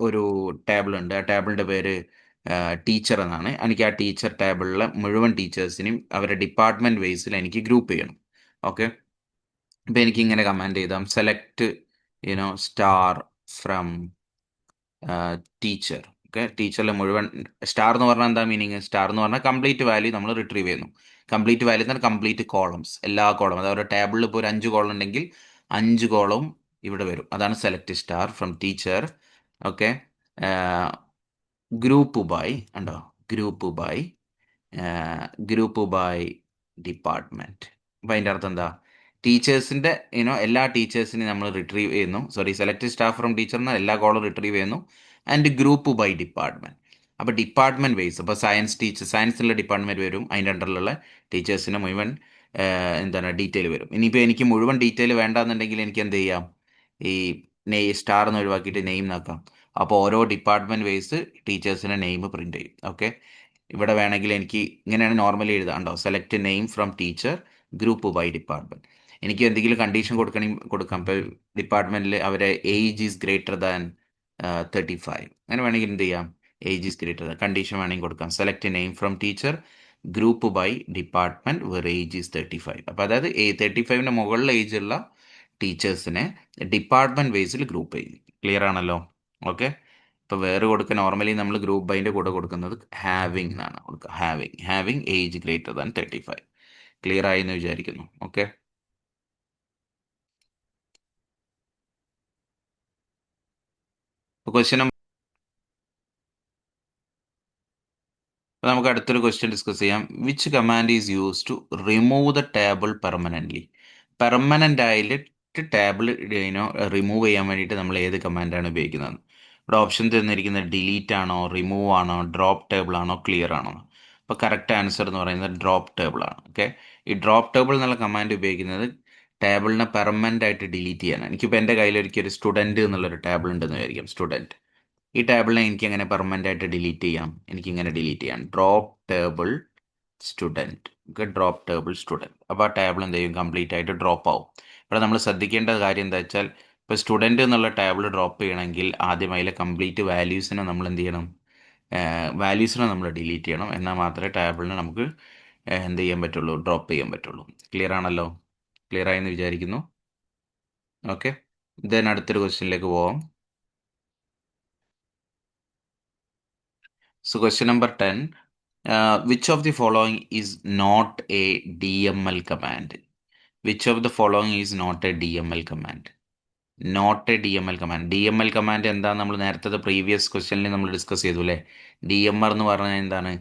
ഒരു ടേബിൾ ഉണ്ട്. ആ ടേബിളിൻ്റെ പേര് ടീച്ചർ എന്നാണ്. എനിക്ക് ആ ടീച്ചർ ടേബിളിലെ മുഴുവൻ ടീച്ചേഴ്സിനെയും അവരുടെ ഡിപ്പാർട്ട്മെൻറ്റ് വൈസിൽ എനിക്ക് ഗ്രൂപ്പ് ചെയ്യണം. ഓക്കെ, ഇപ്പോൾ എനിക്ക് ഇങ്ങനെ കമാൻഡ് ചെയ്താം. Select star from teacher. Okay, ടീച്ചറിലെ മുഴുവൻ സ്റ്റാർ എന്ന് പറഞ്ഞാൽ എന്താ മീനിങ്? സ്റ്റാർ എന്ന് പറഞ്ഞാൽ കംപ്ലീറ്റ് വാല്യൂ നമ്മൾ റിട്രീവ് ചെയ്യുന്നു. കംപ്ലീറ്റ് വാല്യൂ എന്ന് പറഞ്ഞാൽ കംപ്ലീറ്റ് കോളംസ്, എല്ലാ കോളം. അതായത് ടേബിളിൽ ഇപ്പോൾ ഒരു 5 കോളം ഉണ്ടെങ്കിൽ 5 കോളവും ഇവിടെ വരും. അതാണ് select star from teacher. Okay, group by ഉണ്ടോ? Group by department. അപ്പോൾ അതിൻ്റെ അർത്ഥം എന്താ? ടീച്ചേഴ്സിൻ്റെ എല്ലാ ടീച്ചേഴ്സിനെയും നമ്മൾ റിട്രീവ് ചെയ്യുന്നു. സെലക്ട് സ്റ്റാഫ് ഫ്രം ടീച്ചർ എന്നാൽ എല്ലാ കോളും റിട്രീവ് ചെയ്യുന്നു. And group by department. അപ്പോൾ ഡിപ്പാർട്ട്മെൻറ്റ് വൈസ് ഇപ്പോൾ സയൻസിലുള്ള ഡിപ്പാർട്ട്മെൻറ്റ് വരും. അതിൻ്റെ അണ്ടറിലുള്ള ടീച്ചേഴ്സിന് മുഴുവൻ ഡീറ്റെയിൽ വരും. ഇനിയിപ്പോൾ എനിക്ക് മുഴുവൻ ഡീറ്റെയിൽ വേണ്ടാന്നുണ്ടെങ്കിൽ എനിക്ക് എന്ത് ചെയ്യാം? ഈ സ്റ്റാർ എന്ന് ഒഴിവാക്കിയിട്ട് നെയിം നോക്കാം. അപ്പോൾ ഓരോ ഡിപ്പാർട്ട്മെൻറ്റ് വൈസ് ടീച്ചേഴ്സിൻ്റെ നെയിം പ്രിൻ്റ് ചെയ്യും. ഓക്കെ, ഇവിടെ വേണമെങ്കിൽ എനിക്ക് ഇങ്ങനെയാണ് നോർമലി എഴുതാണ്ടോ? Select name from teacher, group by department. എനിക്ക് എന്തെങ്കിലും കണ്ടീഷൻ കൊടുക്കാം. ഇപ്പോൾ ഡിപ്പാർട്ട്മെൻറ്റിൽ അവരെ ഏജ് ഈസ് ഗ്രേറ്റർ ദാൻ 35. അങ്ങനെ വേണമെങ്കിൽ എന്ത് ചെയ്യാം? Age is greater than condition വേണമെങ്കിൽ കൊടുക്കാം. Select name from teacher, group by department where age is 35. അപ്പോൾ അതായത് 35ൻ്റെ മുകളിൽ ഏജുള്ള ടീച്ചേഴ്സിനെ ഡിപ്പാർട്ട്മെൻറ്റ് ബേസിൽ ഗ്രൂപ്പ് ചെയ്യും. ക്ലിയർ ആണല്ലോ. ഓക്കെ, ഇപ്പോൾ വേറെ കൊടുക്കുക നോർമലി നമ്മൾ ഗ്രൂപ്പ് ബൈൻ്റെ കൂടെ കൊടുക്കുന്നത് ഹാവിങ് എന്നാണ് കൊടുക്കുക. Having age greater than 35. Clear ആയി എന്ന് വിചാരിക്കുന്നു. ഓക്കെ, ക്വസ്റ്റ്യൻ അപ്പോൾ നമുക്ക് അടുത്തൊരു ക്വസ്റ്റ്യൻ ഡിസ്കസ് ചെയ്യാം. Which command is use to remove the table permanently? Permanent ആയിട്ട് ടേബിൾ റിമൂവ് ചെയ്യാൻ വേണ്ടിയിട്ട് നമ്മൾ ഏത് കമാൻഡാണ് ഉപയോഗിക്കുന്നത്? ഇവിടെ ഓപ്ഷൻ തന്നിരിക്കുന്നത് ഡിലീറ്റ് ആണോ, റിമൂവ് ആണോ, ഡ്രോപ്പ് ടേബിൾ ആണോ, ക്ലിയർ ആണോ? അപ്പോൾ കറക്റ്റ് ആൻസർ എന്ന് പറയുന്നത് ഡ്രോപ്പ് ടേബിൾ ആണ്. ഓക്കെ, ഈ ഡ്രോപ്പ് ടേബിൾ എന്നുള്ള കമാൻഡ് ഉപയോഗിക്കുന്നത് ടേബിളിനെ പെർമനൻ്റ് ആയിട്ട് ഡിലീറ്റ് ചെയ്യാനാണ്. എനിക്കിപ്പോൾ എൻ്റെ കയ്യിൽ ഒരു സ്റ്റുഡൻറ്റ് എന്നുള്ളൊരു ടേബിൾ ഉണ്ടെന്ന് വിചാരിക്കാം. സ്റ്റുഡൻറ്റ്, ഈ ടേബിളിനെ എനിക്ക് എങ്ങനെ പെർമനൻ്റ് ആയിട്ട് ഡിലീറ്റ് ചെയ്യാം? എനിക്കിങ്ങനെ ഡിലീറ്റ് ചെയ്യാം. Drop table student. Okay, drop table student. അപ്പോൾ ആ ടേബിൾ എന്ത് ചെയ്യും? കംപ്ലീറ്റ് ആയിട്ട് ഡ്രോപ്പ് ആവും. ഇവിടെ നമ്മൾ ശ്രദ്ധിക്കേണ്ട കാര്യം എന്താ വെച്ചാൽ ഇപ്പോൾ സ്റ്റുഡൻറ്റ് എന്നുള്ള ടേബിൾ ഡ്രോപ്പ് ചെയ്യണമെങ്കിൽ ആദ്യം അതിലെ കംപ്ലീറ്റ് വാല്യൂസിനെ നമ്മൾ എന്ത് ചെയ്യണം? വാല്യൂസിനെ നമ്മൾ ഡിലീറ്റ് ചെയ്യണം. എന്നാൽ മാത്രമേ ടേബിളിനെ നമുക്ക് എന്ത് ചെയ്യാൻ പറ്റുള്ളൂ, ഡ്രോപ്പ് ചെയ്യാൻ പറ്റുള്ളൂ. ക്ലിയർ ആണല്ലോ? ക്ലിയർ ആയെന്ന് വിചാരിക്കുന്നു. ഓക്കെ, ദെൻ അടുത്തൊരു ക്വസ്റ്റ്യനിലേക്ക് പോവാം. So question number 10, which of the following is not a DML command? Which of the following is not a DML command? Not a D M L command. D M L command എന്താ, നമ്മൾ നേരത്തെ previous ക്വസ്റ്റ്യനിൽ നമ്മൾ discuss ചെയ്തു അല്ലേ. D M R എന്ന് പറഞ്ഞാൽ എന്താണ്?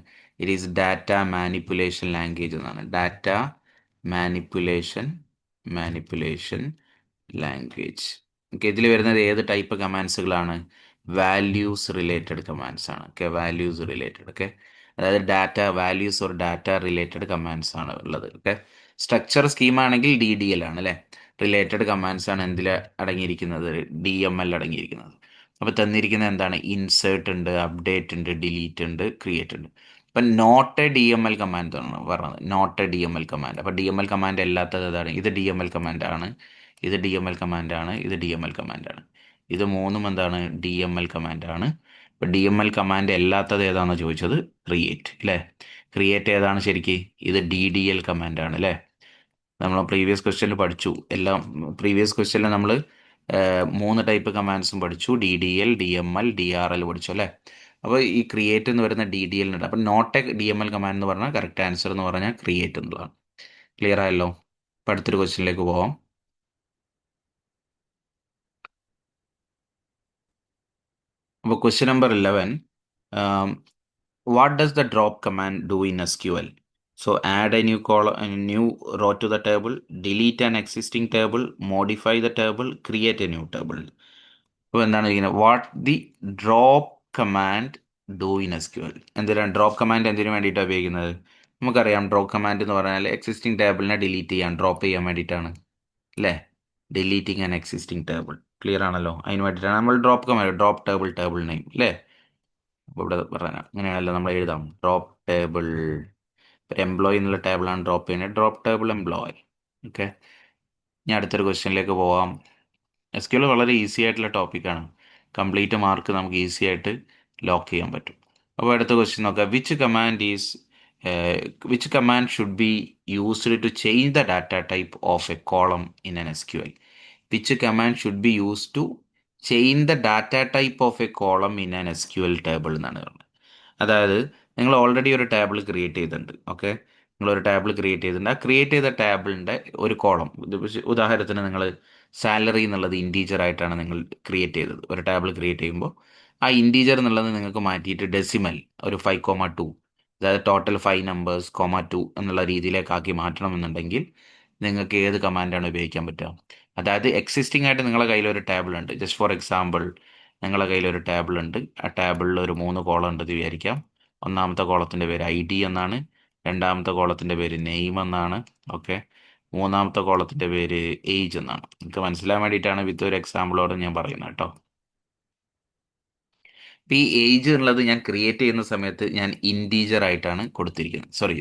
It is data manipulation language എന്നാണ്. Data manipulation language. ഓക്കെ, ഇതിൽ വരുന്നത് ഏത് ടൈപ്പ് കമാൻഡ്സുകളാണ്? വാല്യൂസ് റിലേറ്റഡ് കമാൻഡ്സ് ആണ്. Okay, values related. ഓക്കെ, അതായത് data values or data related commands ആണ് ഉള്ളത്. ഓക്കെ, സ്ട്രക്ചർ സ്കീം ആണെങ്കിൽ ഡി ഡി എൽ ആണ് അല്ലേ. റിലേറ്റഡ് കമാൻഡ്സ് ആണ് എന്തിൽ അടങ്ങിയിരിക്കുന്നത്? ഡി എം എൽ അടങ്ങിയിരിക്കുന്നത്. അപ്പോൾ തന്നിരിക്കുന്നത് എന്താണ്? ഇൻസേർട്ട് ഉണ്ട്, അപ്ഡേറ്റ് ഉണ്ട്, ഡിലീറ്റ് ഉണ്ട്, ക്രിയേറ്റ് ഉണ്ട്. അപ്പം not a D M L command ആണ് പറഞ്ഞത്. Not a D M L command. അപ്പോൾ ഡി എം എൽ കമാൻഡ് അല്ലാത്തത് ഏതാണ്? ഇത് ഡി എം എൽ കമാൻഡ് ആണ്, ഇത് ഡി എം എൽ കമാൻഡ് ആണ്, ഇത് ഡി എം എൽ കമാൻഡ് ആണ്. ഇത് മൂന്നും എന്താണ്? ഡി എം എൽ കമാൻഡ് ആണ്. ഇപ്പോൾ ഡി എം എൽ കമാൻഡ് അല്ലാത്തത് ഏതാണെന്ന് ചോദിച്ചത്? ക്രിയേറ്റ് അല്ലേ. ക്രിയേറ്റ് ഏതാണ് ശരിക്ക്? ഇത് ഡി ഡി എൽ കമാൻഡ് ആണ് അല്ലേ. നമ്മൾ പ്രീവിയസ് ക്വസ്റ്റ്യനിൽ പഠിച്ചു എല്ലാം. പ്രീവിയസ് ക്വസ്റ്റ്യനിൽ നമ്മൾ 3 ടൈപ്പ് കമാൻഡ്സും പഠിച്ചു. D D L, D M L, D R L പഠിച്ചു അല്ലേ. അപ്പോൾ ഈ ക്രിയേറ്റ് എന്ന് വരുന്ന ഡി ഡി എല്ലിനുണ്ട്. അപ്പം not a D M L command എന്ന് പറഞ്ഞാൽ കറക്റ്റ് ആൻസർ എന്ന് പറഞ്ഞാൽ ക്രിയേറ്റ് എന്നുള്ളതാണ്. ക്ലിയർ ആയല്ലോ? അപ്പം അടുത്തൊരു ക്വസ്റ്റ്യനിലേക്ക് പോവാം. അപ്പോൾ question number 11, what does the drop command do in SQL? So add a new column, a new row to the table, delete an existing table, modify the table, create a new table. അപ്പോൾ എന്താണ് ചെയ്യുന്നത്? What the drop command do in SQL. എന്തിനാണ് drop command എന്തിനു വേണ്ടിയിട്ടാണ് ഉപയോഗിക്കുന്നത്? നമുക്കറിയാം drop command എന്ന് പറഞ്ഞാൽ എക്സിസ്റ്റിംഗ് ടേബിളിനെ ഡിലീറ്റ് ചെയ്യാൻ, ഡ്രോപ്പ് ചെയ്യാൻ വേണ്ടിയിട്ടാണ് അല്ലേ. Deleting an existing table. Clear ആണല്ലോ? അതിന് വേണ്ടിയിട്ടാണ് നമ്മൾ drop command, drop table name അല്ലേ. അപ്പോൾ ഇവിടെ പറയാം, അങ്ങനെയാണല്ലോ നമ്മൾ എഴുതാം. ഡ്രോപ്പ് ടേബിൾ എംപ്ലോയി എന്നുള്ള ടേബിളാണ് ഡ്രോപ്പ് ചെയ്യുന്നത്. Drop table employee. ഓക്കെ, ഞാൻ അടുത്തൊരു ക്വസ്റ്റ്യനിലേക്ക് പോവാം. SQL വളരെ ഈസി ആയിട്ടുള്ള ടോപ്പിക്കാണ്. കംപ്ലീറ്റ് മാർക്ക് നമുക്ക് ഈസി ആയിട്ട് ലോക്ക് ചെയ്യാൻ പറ്റും. അപ്പോൾ അടുത്ത ക്വസ്റ്റ്യൻ നോക്കാം. Which command should be used to change the data type of a column in an SQL? Which command should be use to change the data type of a column in an SQL table എന്നാണ് പറഞ്ഞത്. അതായത് നിങ്ങൾ already ഒരു table create ചെയ്തിട്ടുണ്ട്. Okay, നിങ്ങളൊരു table create ചെയ്തിട്ടുണ്ട്. ആ create ചെയ്ത ടേബിളിൻ്റെ ഒരു കോളം, ഉദാഹരണത്തിന് നിങ്ങൾ സാലറി എന്നുള്ളത് ഇൻറ്റീജർ ആയിട്ടാണ് നിങ്ങൾ ക്രിയേറ്റ് ചെയ്തത്. ഒരു ടേബിൾ ക്രിയേറ്റ് ചെയ്യുമ്പോൾ ആ ഇൻറ്റീജർ എന്നുള്ളത് നിങ്ങൾക്ക് മാറ്റിയിട്ട് ഡെസിമൽ ഒരു 5,2, അതായത് ടോട്ടൽ 5 നമ്പേഴ്സ് 2 എന്നുള്ള രീതിയിലേക്കാക്കി മാറ്റണമെന്നുണ്ടെങ്കിൽ നിങ്ങൾക്ക് ഏത് കമാൻഡാണ് ഉപയോഗിക്കാൻ പറ്റുക? അതായത് എക്സിസ്റ്റിംഗ് ആയിട്ട് നിങ്ങളുടെ കയ്യിലൊരു ടേബിൾ ഉണ്ട്. ജസ്റ്റ് ഫോർ എക്സാമ്പിൾ, നിങ്ങളുടെ കയ്യിലൊരു ടേബിൾ ഉണ്ട്. ആ ടേബിളിൽ ഒരു 3 കോളം ഉണ്ടെന്ന് വിചാരിക്കാം. ഒന്നാമത്തെ കോളത്തിൻ്റെ പേര് ID എന്നാണ്, രണ്ടാമത്തെ കോളത്തിൻ്റെ പേര് നെയിം എന്നാണ്. ഓക്കെ, മൂന്നാമത്തെ കോളത്തിൻ്റെ പേര് ഏജ് എന്നാണ്. നിങ്ങൾക്ക് മനസ്സിലാൻ വേണ്ടിയിട്ടാണ് വിത്ത് ഒരു എക്സാമ്പിളോട് ഞാൻ പറയുന്നത് കേട്ടോ. ഇപ്പം ഈ ഏജ് ഉള്ളത് ഞാൻ ക്രിയേറ്റ് ചെയ്യുന്ന സമയത്ത് ഞാൻ ഇൻറ്റീജർ ആയിട്ടാണ് കൊടുത്തിരിക്കുന്നത്. സോറി,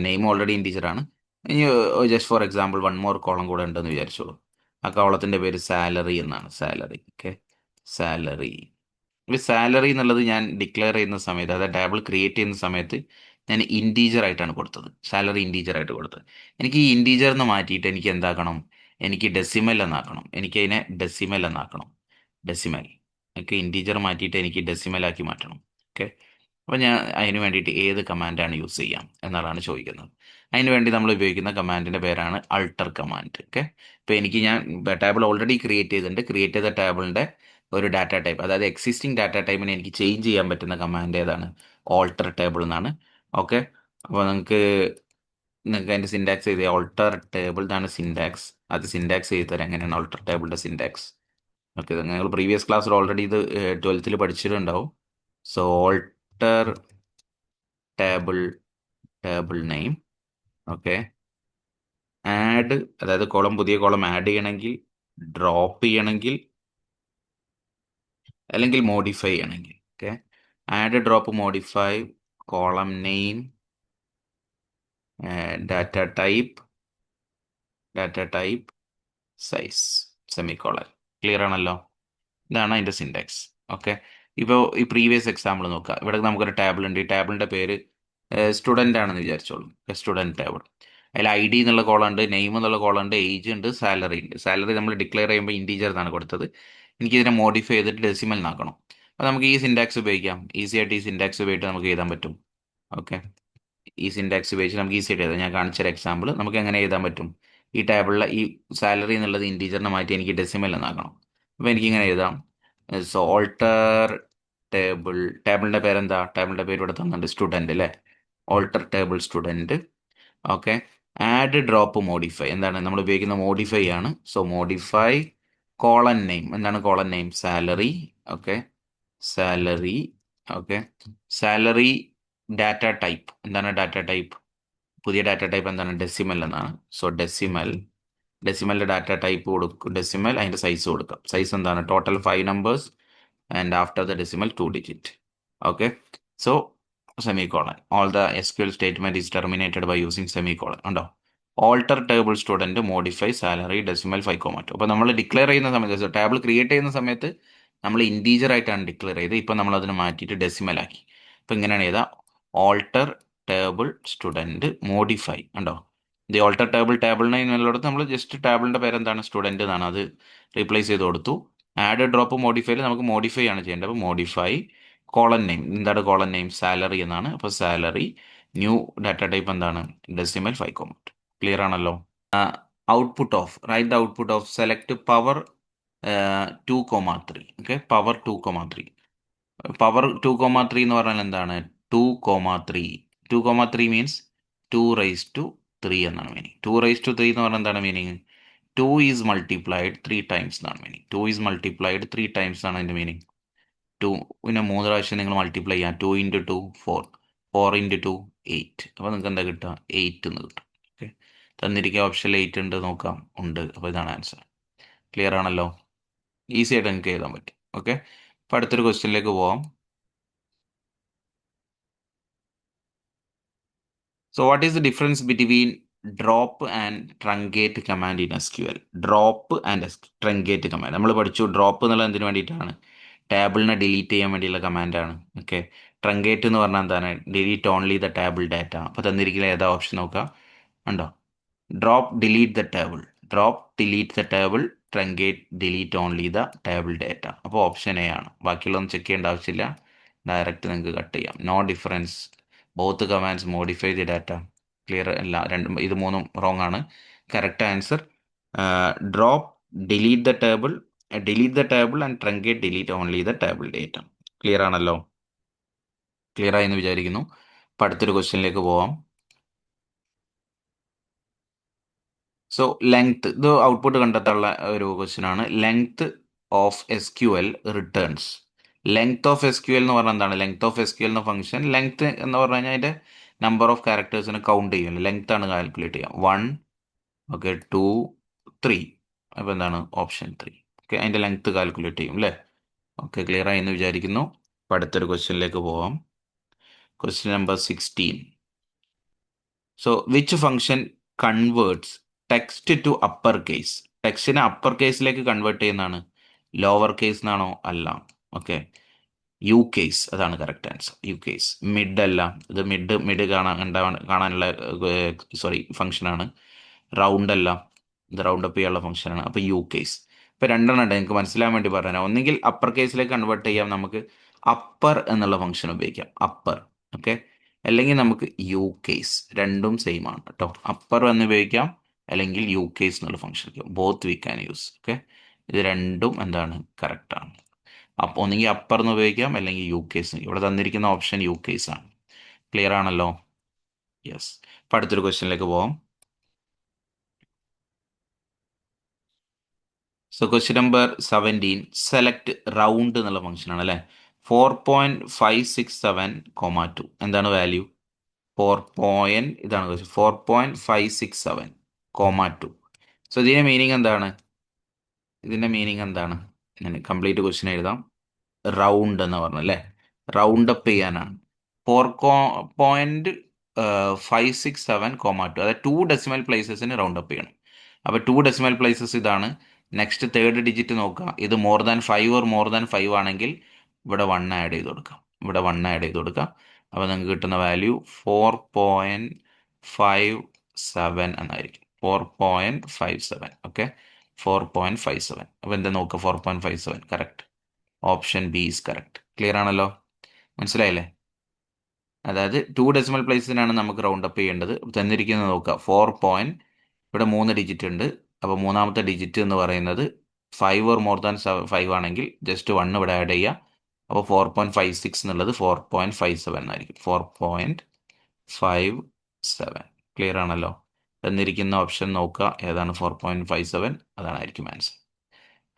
നെയിം ഓൾറെഡി ഇൻറ്റീജർ ആണ്. ഇനി just for example 1 more column കൂടെ ഉണ്ടെന്ന് വിചാരിച്ചോളൂ. ആ കോളത്തിൻ്റെ പേര് സാലറി എന്നാണ്. സാലറി. Okay, salary. ഈ സാലറി എന്നുള്ളത് ഞാൻ ഡിക്ലെയർ ചെയ്യുന്ന സമയത്ത്, അതായത് ടേബിൾ ക്രിയേറ്റ് ചെയ്യുന്ന സമയത്ത് ഞാൻ ഇൻറ്റീജർ ആയിട്ടാണ് കൊടുത്തത്. സാലറി ഇൻറ്റീജർ ആയിട്ട് കൊടുത്തത്. എനിക്ക് ഈ ഇൻറ്റീജർ എന്ന് മാറ്റിയിട്ട് എനിക്ക് എന്താക്കണം? എനിക്ക് ഡെസിമൽ എന്നാക്കണം. എനിക്കതിനെ ഡെസിമൽ എന്നാക്കണം. ഡെസിമൽ. ഓക്കെ, ഇൻറ്റീജർ മാറ്റിയിട്ട് എനിക്ക് ഡെസിമലാക്കി മാറ്റണം. ഓക്കെ, അപ്പോൾ ഞാൻ അതിന് വേണ്ടിയിട്ട് ഏത് കമാൻഡാണ് യൂസ് ചെയ്യാം എന്നുള്ളതാണ് ചോദിക്കുന്നത്. അതിന് വേണ്ടി നമ്മൾ ഉപയോഗിക്കുന്ന കമാൻഡിൻ്റെ പേരാണ് അൾട്ടർ കമാൻഡ്. ഓക്കെ, ഇപ്പോൾ ഞാൻ ടേബിൾ ഓൾറെഡി ക്രിയേറ്റ് ചെയ്തിട്ടുണ്ട്. ക്രിയേറ്റ് ചെയ്ത ടേബിളിൻ്റെ ഒരു ഡാറ്റ ടൈപ്പ്, അതായത് എക്സിസ്റ്റിംഗ് ഡാറ്റ ടൈപ്പിനെ എനിക്ക് ചേഞ്ച് ചെയ്യാൻ പറ്റുന്ന കമാൻഡ് ഏതാണ്? ഓൾട്ടർ ടേബിൾ എന്നാണ്. ഓക്കെ, അപ്പോൾ നിങ്ങൾക്ക് അതിൻ്റെ സിൻടാക്സ് ചെയ്ത് ഓൾട്ടർ ടേബിൾ എന്നാണ് സിൻടാക്സ്. അത് സിൻടാക്സ് ചെയ്ത് തരാം എങ്ങനെയാണ് ഓൾട്ടർ ടേബിളിൻ്റെ സിൻടാക്സ്. ഓക്കെ, നിങ്ങൾ പ്രീവിയസ് ക്ലാസ്സിൽ ഓൾറെഡി ഇത് 12th പഠിച്ചിട്ടുണ്ടാവും. So alter table name. Okay, add, അതായത് പുതിയ കോളം ആഡ് ചെയ്യണമെങ്കിൽ, ഡ്രോപ്പ് ചെയ്യണമെങ്കിൽ, അല്ലെങ്കിൽ മോഡിഫൈ ചെയ്യണമെങ്കിൽ. Okay, add, drop, modify, column name, data type, size, semicolon. Clear ആണല്ലോ? ഇതാണ് അതിൻ്റെ സിൻടാക്സ്. ഓക്കെ, ഇപ്പോൾ ഈ പ്രീവിയസ് എക്സാമ്പിൾ നോക്കുക. ഇവിടെ നമുക്കൊരു ടേബിൾ ഉണ്ട്. ഈ ടേബിളിൻ്റെ പേര് സ്റ്റുഡൻ്റ് ആണെന്ന് വിചാരിച്ചോളൂ. Student table. അതിൽ ഐ ഡി എന്നുള്ള കോളം ഉണ്ട്, നെയിം എന്നുള്ള കോളം ഉണ്ട്, ഏജ് ഉണ്ട്, സാലറി ഉണ്ട്. സാലറി നമ്മൾ ഡിക്ലെയർ ചെയ്യുമ്പോൾ ഇൻറ്റീജർ എന്നാണ് കൊടുത്തത്. എനിക്കിതിനെ മോഡിഫൈ ചെയ്തിട്ട് ഡെസിമൽ ആക്കണം. അപ്പോൾ നമുക്ക് ഈ സിൻടാക്സ് ഉപയോഗിക്കാം. ഈസി ആയിട്ട് ഈ സിൻടാക്സ് ഉപയോഗിച്ച് നമുക്ക് എഴുതാൻ പറ്റും. ഓക്കെ, ഈ സിൻടാക്സ് ഉപയോഗിച്ച് നമുക്ക് ഈസി ആയിട്ട് എഴുതാം. ഞാൻ കാണിച്ചൊരു എക്സാമ്പിൾ നമുക്ക് എങ്ങനെ എഴുതാൻ പറ്റും. ഈ ടേബിളിലെ ഈ സാലറി എന്നുള്ളത് ഇൻറ്റീജറിനെ മാറ്റി എനിക്ക് ഡെസിമൽ എന്നാക്കണം. അപ്പോൾ എനിക്കിങ്ങനെ എഴുതാം. സോ ഓൾട്ടർ ടേബിൾ, ടേബിളിൻ്റെ പേരെന്താ? ടേബിളിൻ്റെ പേര് ഇവിടെ തന്നിട്ടുണ്ട്, സ്റ്റുഡൻറ്റ് അല്ലേ. Alter table student. Okay, add drop modify എന്താണ് നമ്മൾ ഉപയോഗിക്കുന്ന മോഡിഫൈ ആണ്. So modify column name. എന്താണ് column name? Salary. Okay, salary. Okay, salary data type. എന്താണ് ഡാറ്റ ടൈപ്പ്? പുതിയ ഡാറ്റ ടൈപ്പ് എന്താണ്? ഡെസിമൽ എന്നാണ്. സോ ഡെസിമൽ, ഡെസിമലിൻ്റെ ഡാറ്റ ടൈപ്പ് കൊടുക്കും ഡെസിമൽ. അതിൻ്റെ സൈസ് കൊടുക്കാം. സൈസ് എന്താണ്? Total 5 numbers and after the decimal 2 digit. Okay, so semicolon. All the SQL statement is terminated by using semicolon. ഉണ്ടോ? Alter table student modify salary decimal 5,2. അപ്പോൾ നമ്മൾ declare ചെയ്യുന്ന സമയത്ത്, table create ചെയ്യുന്ന സമയത്ത് നമ്മൾ ഇൻറ്റീജർ ആയിട്ടാണ് ഡിക്ലെയർ ചെയ്തത്. ഇപ്പം നമ്മൾ അതിന് മാറ്റിയിട്ട് ഡെസിമൽ ആക്കി. അപ്പോൾ ഇങ്ങനെയാണ് ചെയ്താൽ ഓൾട്ടർ ടേബിൾ സ്റ്റുഡൻറ്റ് മോഡിഫൈ. ഉണ്ടോ? The alter table, table name എന്നുള്ളത് നമ്മൾ ജസ്റ്റ് ടേബിളിൻ്റെ പേരെന്താണ്? സ്റ്റുഡൻറ്റ് എന്നാണ്. അത് റീപ്ലേസ് ചെയ്ത് കൊടുത്തു. ആഡ് ഡ്രോപ്പ് മോഡിഫൈയിൽ നമുക്ക് മോഡിഫൈ ആണ് ചെയ്യേണ്ടത്. അപ്പോൾ മോഡിഫൈ കോളൻ നെയിം. എന്താണ് കോളൻ നെയിം? സാലറി എന്നാണ്. അപ്പോൾ സാലറി ന്യൂ ഡാറ്റ ടൈപ്പ് എന്താണ്? ഡെസിമൽ 5,2. ക്ലിയർ ആണല്ലോ? Output of, write the output of select power 2,3. Okay, power 2,3. Power 2,3 എന്ന് പറഞ്ഞാൽ എന്താണ്? 2,3. 2,3 മീൻസ് 2 raised to 3 എന്നാണ് മീനിങ്. 2 raised to 3 എന്ന് പറഞ്ഞാൽ എന്താണ് മീനിങ്? 2 ഈസ് മൾട്ടിപ്ലൈഡ് 3 ടൈംസ് എന്നാണ് മീനിങ്. 2 ഈസ് മൾട്ടിപ്ലൈഡ് 3 ടൈംസ് ആണ് അതിൻ്റെ മീനിങ്. 2 പിന്നെ 3 പ്രാവശ്യം നിങ്ങൾ മൾട്ടിപ്ലൈ ചെയ്യാം. 2 ഇൻറ്റു 2 4, 4 ഇൻറ്റു 2 8. അപ്പോൾ നിങ്ങൾക്ക് എന്താ കിട്ടുക? 8 എന്ന് കിട്ടും. ഓക്കെ, തന്നിരിക്കുക ഓപ്ഷനിൽ 8 ഉണ്ട്, നോക്കാം. ഉണ്ട്. അപ്പോൾ ഇതാണ് ആൻസർ. ക്ലിയർ ആണല്ലോ? ഈസി ആയിട്ട് നിങ്ങൾക്ക് എഴുതാൻ പറ്റും. ഓക്കെ, അപ്പോൾ അടുത്തൊരു ക്വസ്റ്റ്യനിലേക്ക് പോവാം. So what is the difference between drop and truncate command in SQL? Drop and truncate command. നമ്മൾ പഠിച്ചു ഡ്രോപ്പ് എന്നുള്ളത് എന്തിനു വേണ്ടിയിട്ടാണ്? ടേബിളിനെ ഡിലീറ്റ് ചെയ്യാൻ വേണ്ടിയുള്ള കമാൻഡാണ്. ഓക്കെ, ട്രങ്കേറ്റ് എന്ന് പറഞ്ഞാൽ എന്താണ്? Delete only the table data. അപ്പോൾ തന്നിരിക്കുന്ന ഏതാ ഓപ്ഷൻ നോക്കാം. ഉണ്ടോ? Drop delete the table, drop delete the table, truncate delete only the table data. അപ്പോൾ ഓപ്ഷൻ എ ആണ്. ബാക്കിയുള്ളതൊന്നും ചെക്ക് ചെയ്യേണ്ട ആവശ്യമില്ല, ഡയറക്റ്റ് നിങ്ങൾക്ക് കട്ട് ചെയ്യാം. No difference, both commands modify the data. Clear അല്ല? രണ്ടും ഇത് മൂന്നും റോങ് ആണ്. Correct answer drop delete the table and truncate delete only the table data. Clear ആണല്ലോ? ക്ലിയർ ആയി എന്ന് വിചാരിക്കുന്നു. അപ്പോൾ അടുത്തൊരു ക്വസ്റ്റ്യനിലേക്ക് പോവാം. സോ ലെങ്ത്, ഇത് ഔട്ട്പുട്ട് കണ്ടെത്താനുള്ള ഒരു ക്വസ്റ്റ്യൻ ആണ്. Length of SQL returns. Length of SQL എന്ന് പറഞ്ഞാൽ എന്താണ്? ലെങ്ത് ഓഫ് SQL എന്ന ഫംഗ്ഷൻ, ലെങ്ത് എന്ന് പറഞ്ഞു കഴിഞ്ഞാൽ അതിൻ്റെ നമ്പർ ഓഫ് ക്യാരക്ടേഴ്സിനെ കൗണ്ട് ചെയ്യും. ലെങ്ത് ആണ് കാൽക്കുലേറ്റ് ചെയ്യുക. 1, ഓക്കെ, 2, 3. അപ്പോൾ എന്താണ്? ഓപ്ഷൻ 3. ഓക്കെ, അതിൻ്റെ ലെങ്ത് കാൽക്കുലേറ്റ് ചെയ്യും അല്ലേ? ഓക്കെ, ക്ലിയർ ആയി എന്ന് വിചാരിക്കുന്നു. അപ്പോൾ അടുത്തൊരു ക്വസ്റ്റ്യനിലേക്ക് പോവാം. Question number 16. So which function converts text to upper case? ടെക്സ്റ്റിനെ അപ്പർ കേസിലേക്ക് കൺവേർട്ട് ചെയ്യുന്നതാണ്. ലോവർ കേസ് എന്നാണോ? അല്ല. ഓക്കെ, യു കേസ്, അതാണ് correct answer. U case. Mid അല്ല, ഇത് മിഡ് കാണാനുള്ള ഫംഗ്ഷനാണ്. റൗണ്ട് അല്ല, ഇത് റൗണ്ട് അപ്പ് ചെയ്യാനുള്ള ഫംഗ്ഷനാണ്. അപ്പോൾ യു കേസ്. ഇപ്പോൾ രണ്ടെണ്ണം ഉണ്ട്, നിങ്ങൾക്ക് മനസ്സിലാൻ വേണ്ടി പറഞ്ഞാൽ. ഒന്നെങ്കിൽ അപ്പർ കേസിലേക്ക് കൺവേർട്ട് ചെയ്യാം, നമുക്ക് അപ്പർ എന്നുള്ള ഫംഗ്ഷൻ ഉപയോഗിക്കാം, അപ്പർ. ഓക്കെ, അല്ലെങ്കിൽ നമുക്ക് യു കേസ്. രണ്ടും സെയിം ആണ് കേട്ടോ. അപ്പർ എന്ന് ഉപയോഗിക്കാം, അല്ലെങ്കിൽ യു കേസ് എന്നുള്ള ഫംഗ്ഷൻ ഉപയോഗിക്കാം. Both we can use. Okay, ഇത് രണ്ടും എന്താണ്? കറക്റ്റാണ്. അപ്പോൾ ഒന്നെങ്കിൽ അപ്പർ എന്ന് ഉപയോഗിക്കാം, അല്ലെങ്കിൽ യു കേസ്. ഇവിടെ തന്നിരിക്കുന്ന ഓപ്ഷൻ യു കേസ് ആണ്. ക്ലിയർ ആണല്ലോ? യെസ്. അപ്പോൾ അടുത്തൊരു ക്വസ്റ്റ്യനിലേക്ക് പോവാം. So question number 17. Select round എന്നുള്ള ഫംഗ്ഷൻ ആണ് അല്ലേ. 4.567,2 എന്താണ് വാല്യൂ? 4. ഇതാണ് ക്വസ്റ്റ്യൻ. 4.567,2. സോ ഇതിൻ്റെ മീനിങ് എന്താണ്? ഇതിൻ്റെ മീനിങ് എന്താണ്? ഞാൻ കംപ്ലീറ്റ് ക്വസ്റ്റ്യൻ എഴുതാം. റൗണ്ട് എന്ന് പറഞ്ഞു അല്ലേ, റൗണ്ട് അപ്പ് ചെയ്യാനാണ്. 4.567,2, അതായത് 2 ഡെസിമൽ പ്ലേസസിന് റൗണ്ട് അപ്പ് ചെയ്യണം. അപ്പോൾ 2 ഡെസിമൽ പ്ലേസസ് ഇതാണ്. നെക്സ്റ്റ് തേർഡ് ഡിജിറ്റ് നോക്കുക. ഇത് more than 5 or more than 5 ആണെങ്കിൽ ഇവിടെ 1 ആഡ് ചെയ്ത് കൊടുക്കാം. ഇവിടെ 1 ആഡ് ചെയ്ത് കൊടുക്കുക. അപ്പോൾ നിങ്ങൾക്ക് കിട്ടുന്ന വാല്യൂ 4.57 എന്നായിരിക്കും. 4.57. ഓക്കെ, 4.57. അപ്പോൾ എന്താ നോക്കുക? 4.57 correct. Option B is correct. Clear ആണല്ലോ? മനസ്സിലായില്ലേ? അതായത് 2 ഡെസിമൽ പ്ലേസിനാണ് നമുക്ക് റൗണ്ട് അപ്പ് ചെയ്യേണ്ടത്. തന്നിരിക്കുന്നത് നോക്കുക, ഇവിടെ 3 ഡിജിറ്റ് ഉണ്ട്. അപ്പോൾ മൂന്നാമത്തെ ഡിജിറ്റ് എന്ന് പറയുന്നത് 5 ഓർ മോർ ദാൻ 5 ആണെങ്കിൽ ജസ്റ്റ് 1 ഇവിടെ ആഡ് ചെയ്യുക. അപ്പോൾ 4.56 എന്നുള്ളത് 4.57 എന്നായിരിക്കും. 4.57. ക്ലിയർ ആണല്ലോ? തന്നിരിക്കുന്ന ഓപ്ഷൻ നോക്കുക, ഏതാണ് 4.57, അതാണായിരിക്കും ആൻസർ.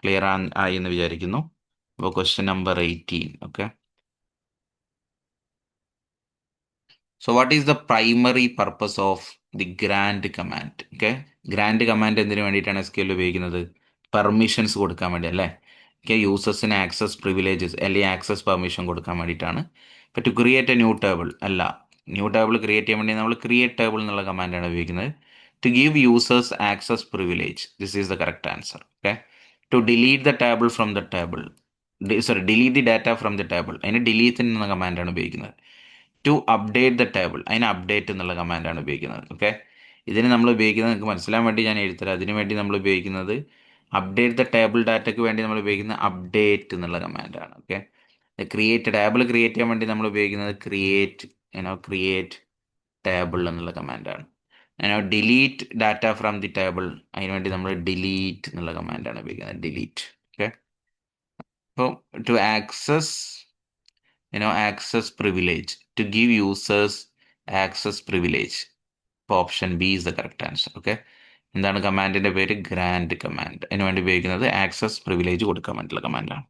ക്ലിയർ ആയി എന്ന് വിചാരിക്കുന്നു. അപ്പോൾ question number 18. Okay, so what is the primary purpose of the grant command? Okay, grant command എന്തിനു വേണ്ടിയിട്ടാണ് SQL ഉപയോഗിക്കുന്നത്? പെർമിഷൻസ് കൊടുക്കാൻ വേണ്ടി അല്ലേ? ഓക്കെ, യൂസേഴ്സിന് ആക്സസ് പ്രിവിലേജസ് അല്ലെങ്കിൽ ആക്സസ് പെർമിഷൻ കൊടുക്കാൻ വേണ്ടിയിട്ടാണ്. ഇപ്പം to create a new table അല്ല, ന്യൂ ടേബിൾ ക്രിയേറ്റ് ചെയ്യാൻ വേണ്ടി നമ്മൾ ക്രിയേറ്റ് ടേബിൾ എന്നുള്ള കമാൻഡാണ് ഉപയോഗിക്കുന്നത്. To give users access privilege, this is the correct answer. Okay, to delete the table from the table, delete the data from the table, അതിന് delete എന്ന കമാൻഡാണ് ഉപയോഗിക്കുന്നത്. ടു അപ്ഡേറ്റ് ദ ടേബിൾ, അതിന് update എന്നുള്ള കമാൻഡാണ് ഉപയോഗിക്കുന്നത്. ഓക്കെ, ഇതിന് നമ്മൾ ഉപയോഗിക്കുന്നത് നിങ്ങൾക്ക് മനസ്സിലാൻ വേണ്ടി ഞാൻ എഴുതരാം. അതിനു വേണ്ടി നമ്മൾ ഉപയോഗിക്കുന്നത് അപ്ഡേറ്റ് ദ ടേബിൾ ഡാറ്റയ്ക്ക് വേണ്ടി നമ്മൾ ഉപയോഗിക്കുന്ന അപ്ഡേറ്റ് എന്നുള്ള കമാൻഡാണ്. ഓക്കെ, ക്രിയേറ്റ് ടേബിൾ ക്രിയേറ്റ് ചെയ്യാൻ വേണ്ടി നമ്മൾ ഉപയോഗിക്കുന്നത് ക്രിയേറ്റ് ടേബിൾ എന്നുള്ള കമാൻഡാണ്. Delete data from the table, അതിനുവേണ്ടി നമ്മൾ ഡിലീറ്റ് എന്നുള്ള കമാൻഡാണ് ഉപയോഗിക്കുന്നത്. ഡിലീറ്റ്. ഓക്കെ, അപ്പോൾ to access privilege, to give users access privilege. അപ്പോൾ option B is the correct answer. Okay, എന്താണ് കമാൻഡിൻ്റെ പേര്? Grant command. അതിന് വേണ്ടി ഉപയോഗിക്കുന്നത് ആക്സസ് പ്രിവിലേജ് കൊടുക്കാൻ വേണ്ടിയിട്ടുള്ള കമാൻഡാണ്.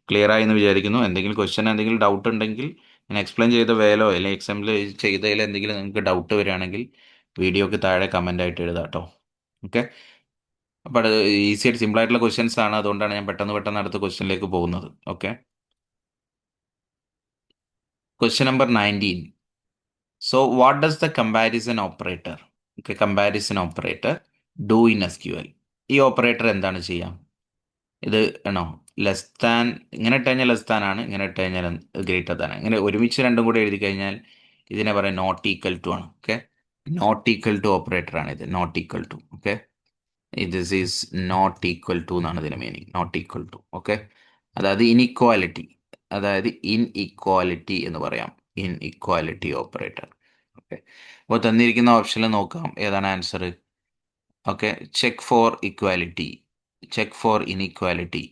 ക്ലിയർ ആയി എന്ന് വിചാരിക്കുന്നു. എന്തെങ്കിലും ക്വസ്റ്റ്യൻ, എന്തെങ്കിലും ഡൗട്ട് ഉണ്ടെങ്കിൽ ഞാൻ എക്സ്പ്ലെയിൻ ചെയ്ത വേലോ അല്ലെങ്കിൽ എക്സാമ്പിൾ ചെയ്തതിൽ എന്തെങ്കിലും നിങ്ങൾക്ക് ഡൗട്ട് വരികയാണെങ്കിൽ വീഡിയോക്ക് താഴെ കമൻ്റ് ആയിട്ട് എഴുതാം കേട്ടോ. ഓക്കെ, അപ്പോൾ അത് ഈസി ആയിട്ട് സിമ്പിൾ ആയിട്ടുള്ള ക്വസ്റ്റ്യൻസ് ആണ്, അതുകൊണ്ടാണ് ഞാൻ പെട്ടെന്ന് അടുത്ത ക്വസ്റ്റ്യനിലേക്ക് പോകുന്നത്. Okay, question number 19. So what does the comparison operator, okay, comparison operator do in SQL? ഈ ഓപ്പറേറ്റർ എന്താണ് ചെയ്യാം? ഇത് ആണോ ലെസ് ദാൻ, ഇങ്ങനെ ഇട്ട് കഴിഞ്ഞാൽ ലെസ് ദാൻ ആണ്, ഇങ്ങനെ ഇട്ട് കഴിഞ്ഞാൽ ഗ്രേറ്റർ ദാൻ ആണ്. ഇങ്ങനെ ഒരുമിച്ച് രണ്ടും കൂടെ എഴുതി കഴിഞ്ഞാൽ ഇതിനെ പറയാം നോട്ട് ഈക്വൽ ടു ആണ്. Okay, not equal to operator ആണ് ഇത്. Not equal to. Okay, this is not equal to എന്നാണ് ഇതിന് meaning. Not equal to. Okay, അതായത് ഇൻഇക്വാലിറ്റി, ഇൻഇക്വാലിറ്റി എന്ന് പറയാം. Inequality operator. ഓക്കെ, അപ്പോൾ തന്നിരിക്കുന്ന ഓപ്ഷനിൽ നോക്കാം ഏതാണ് answer. Okay, check for equality, check for inequality,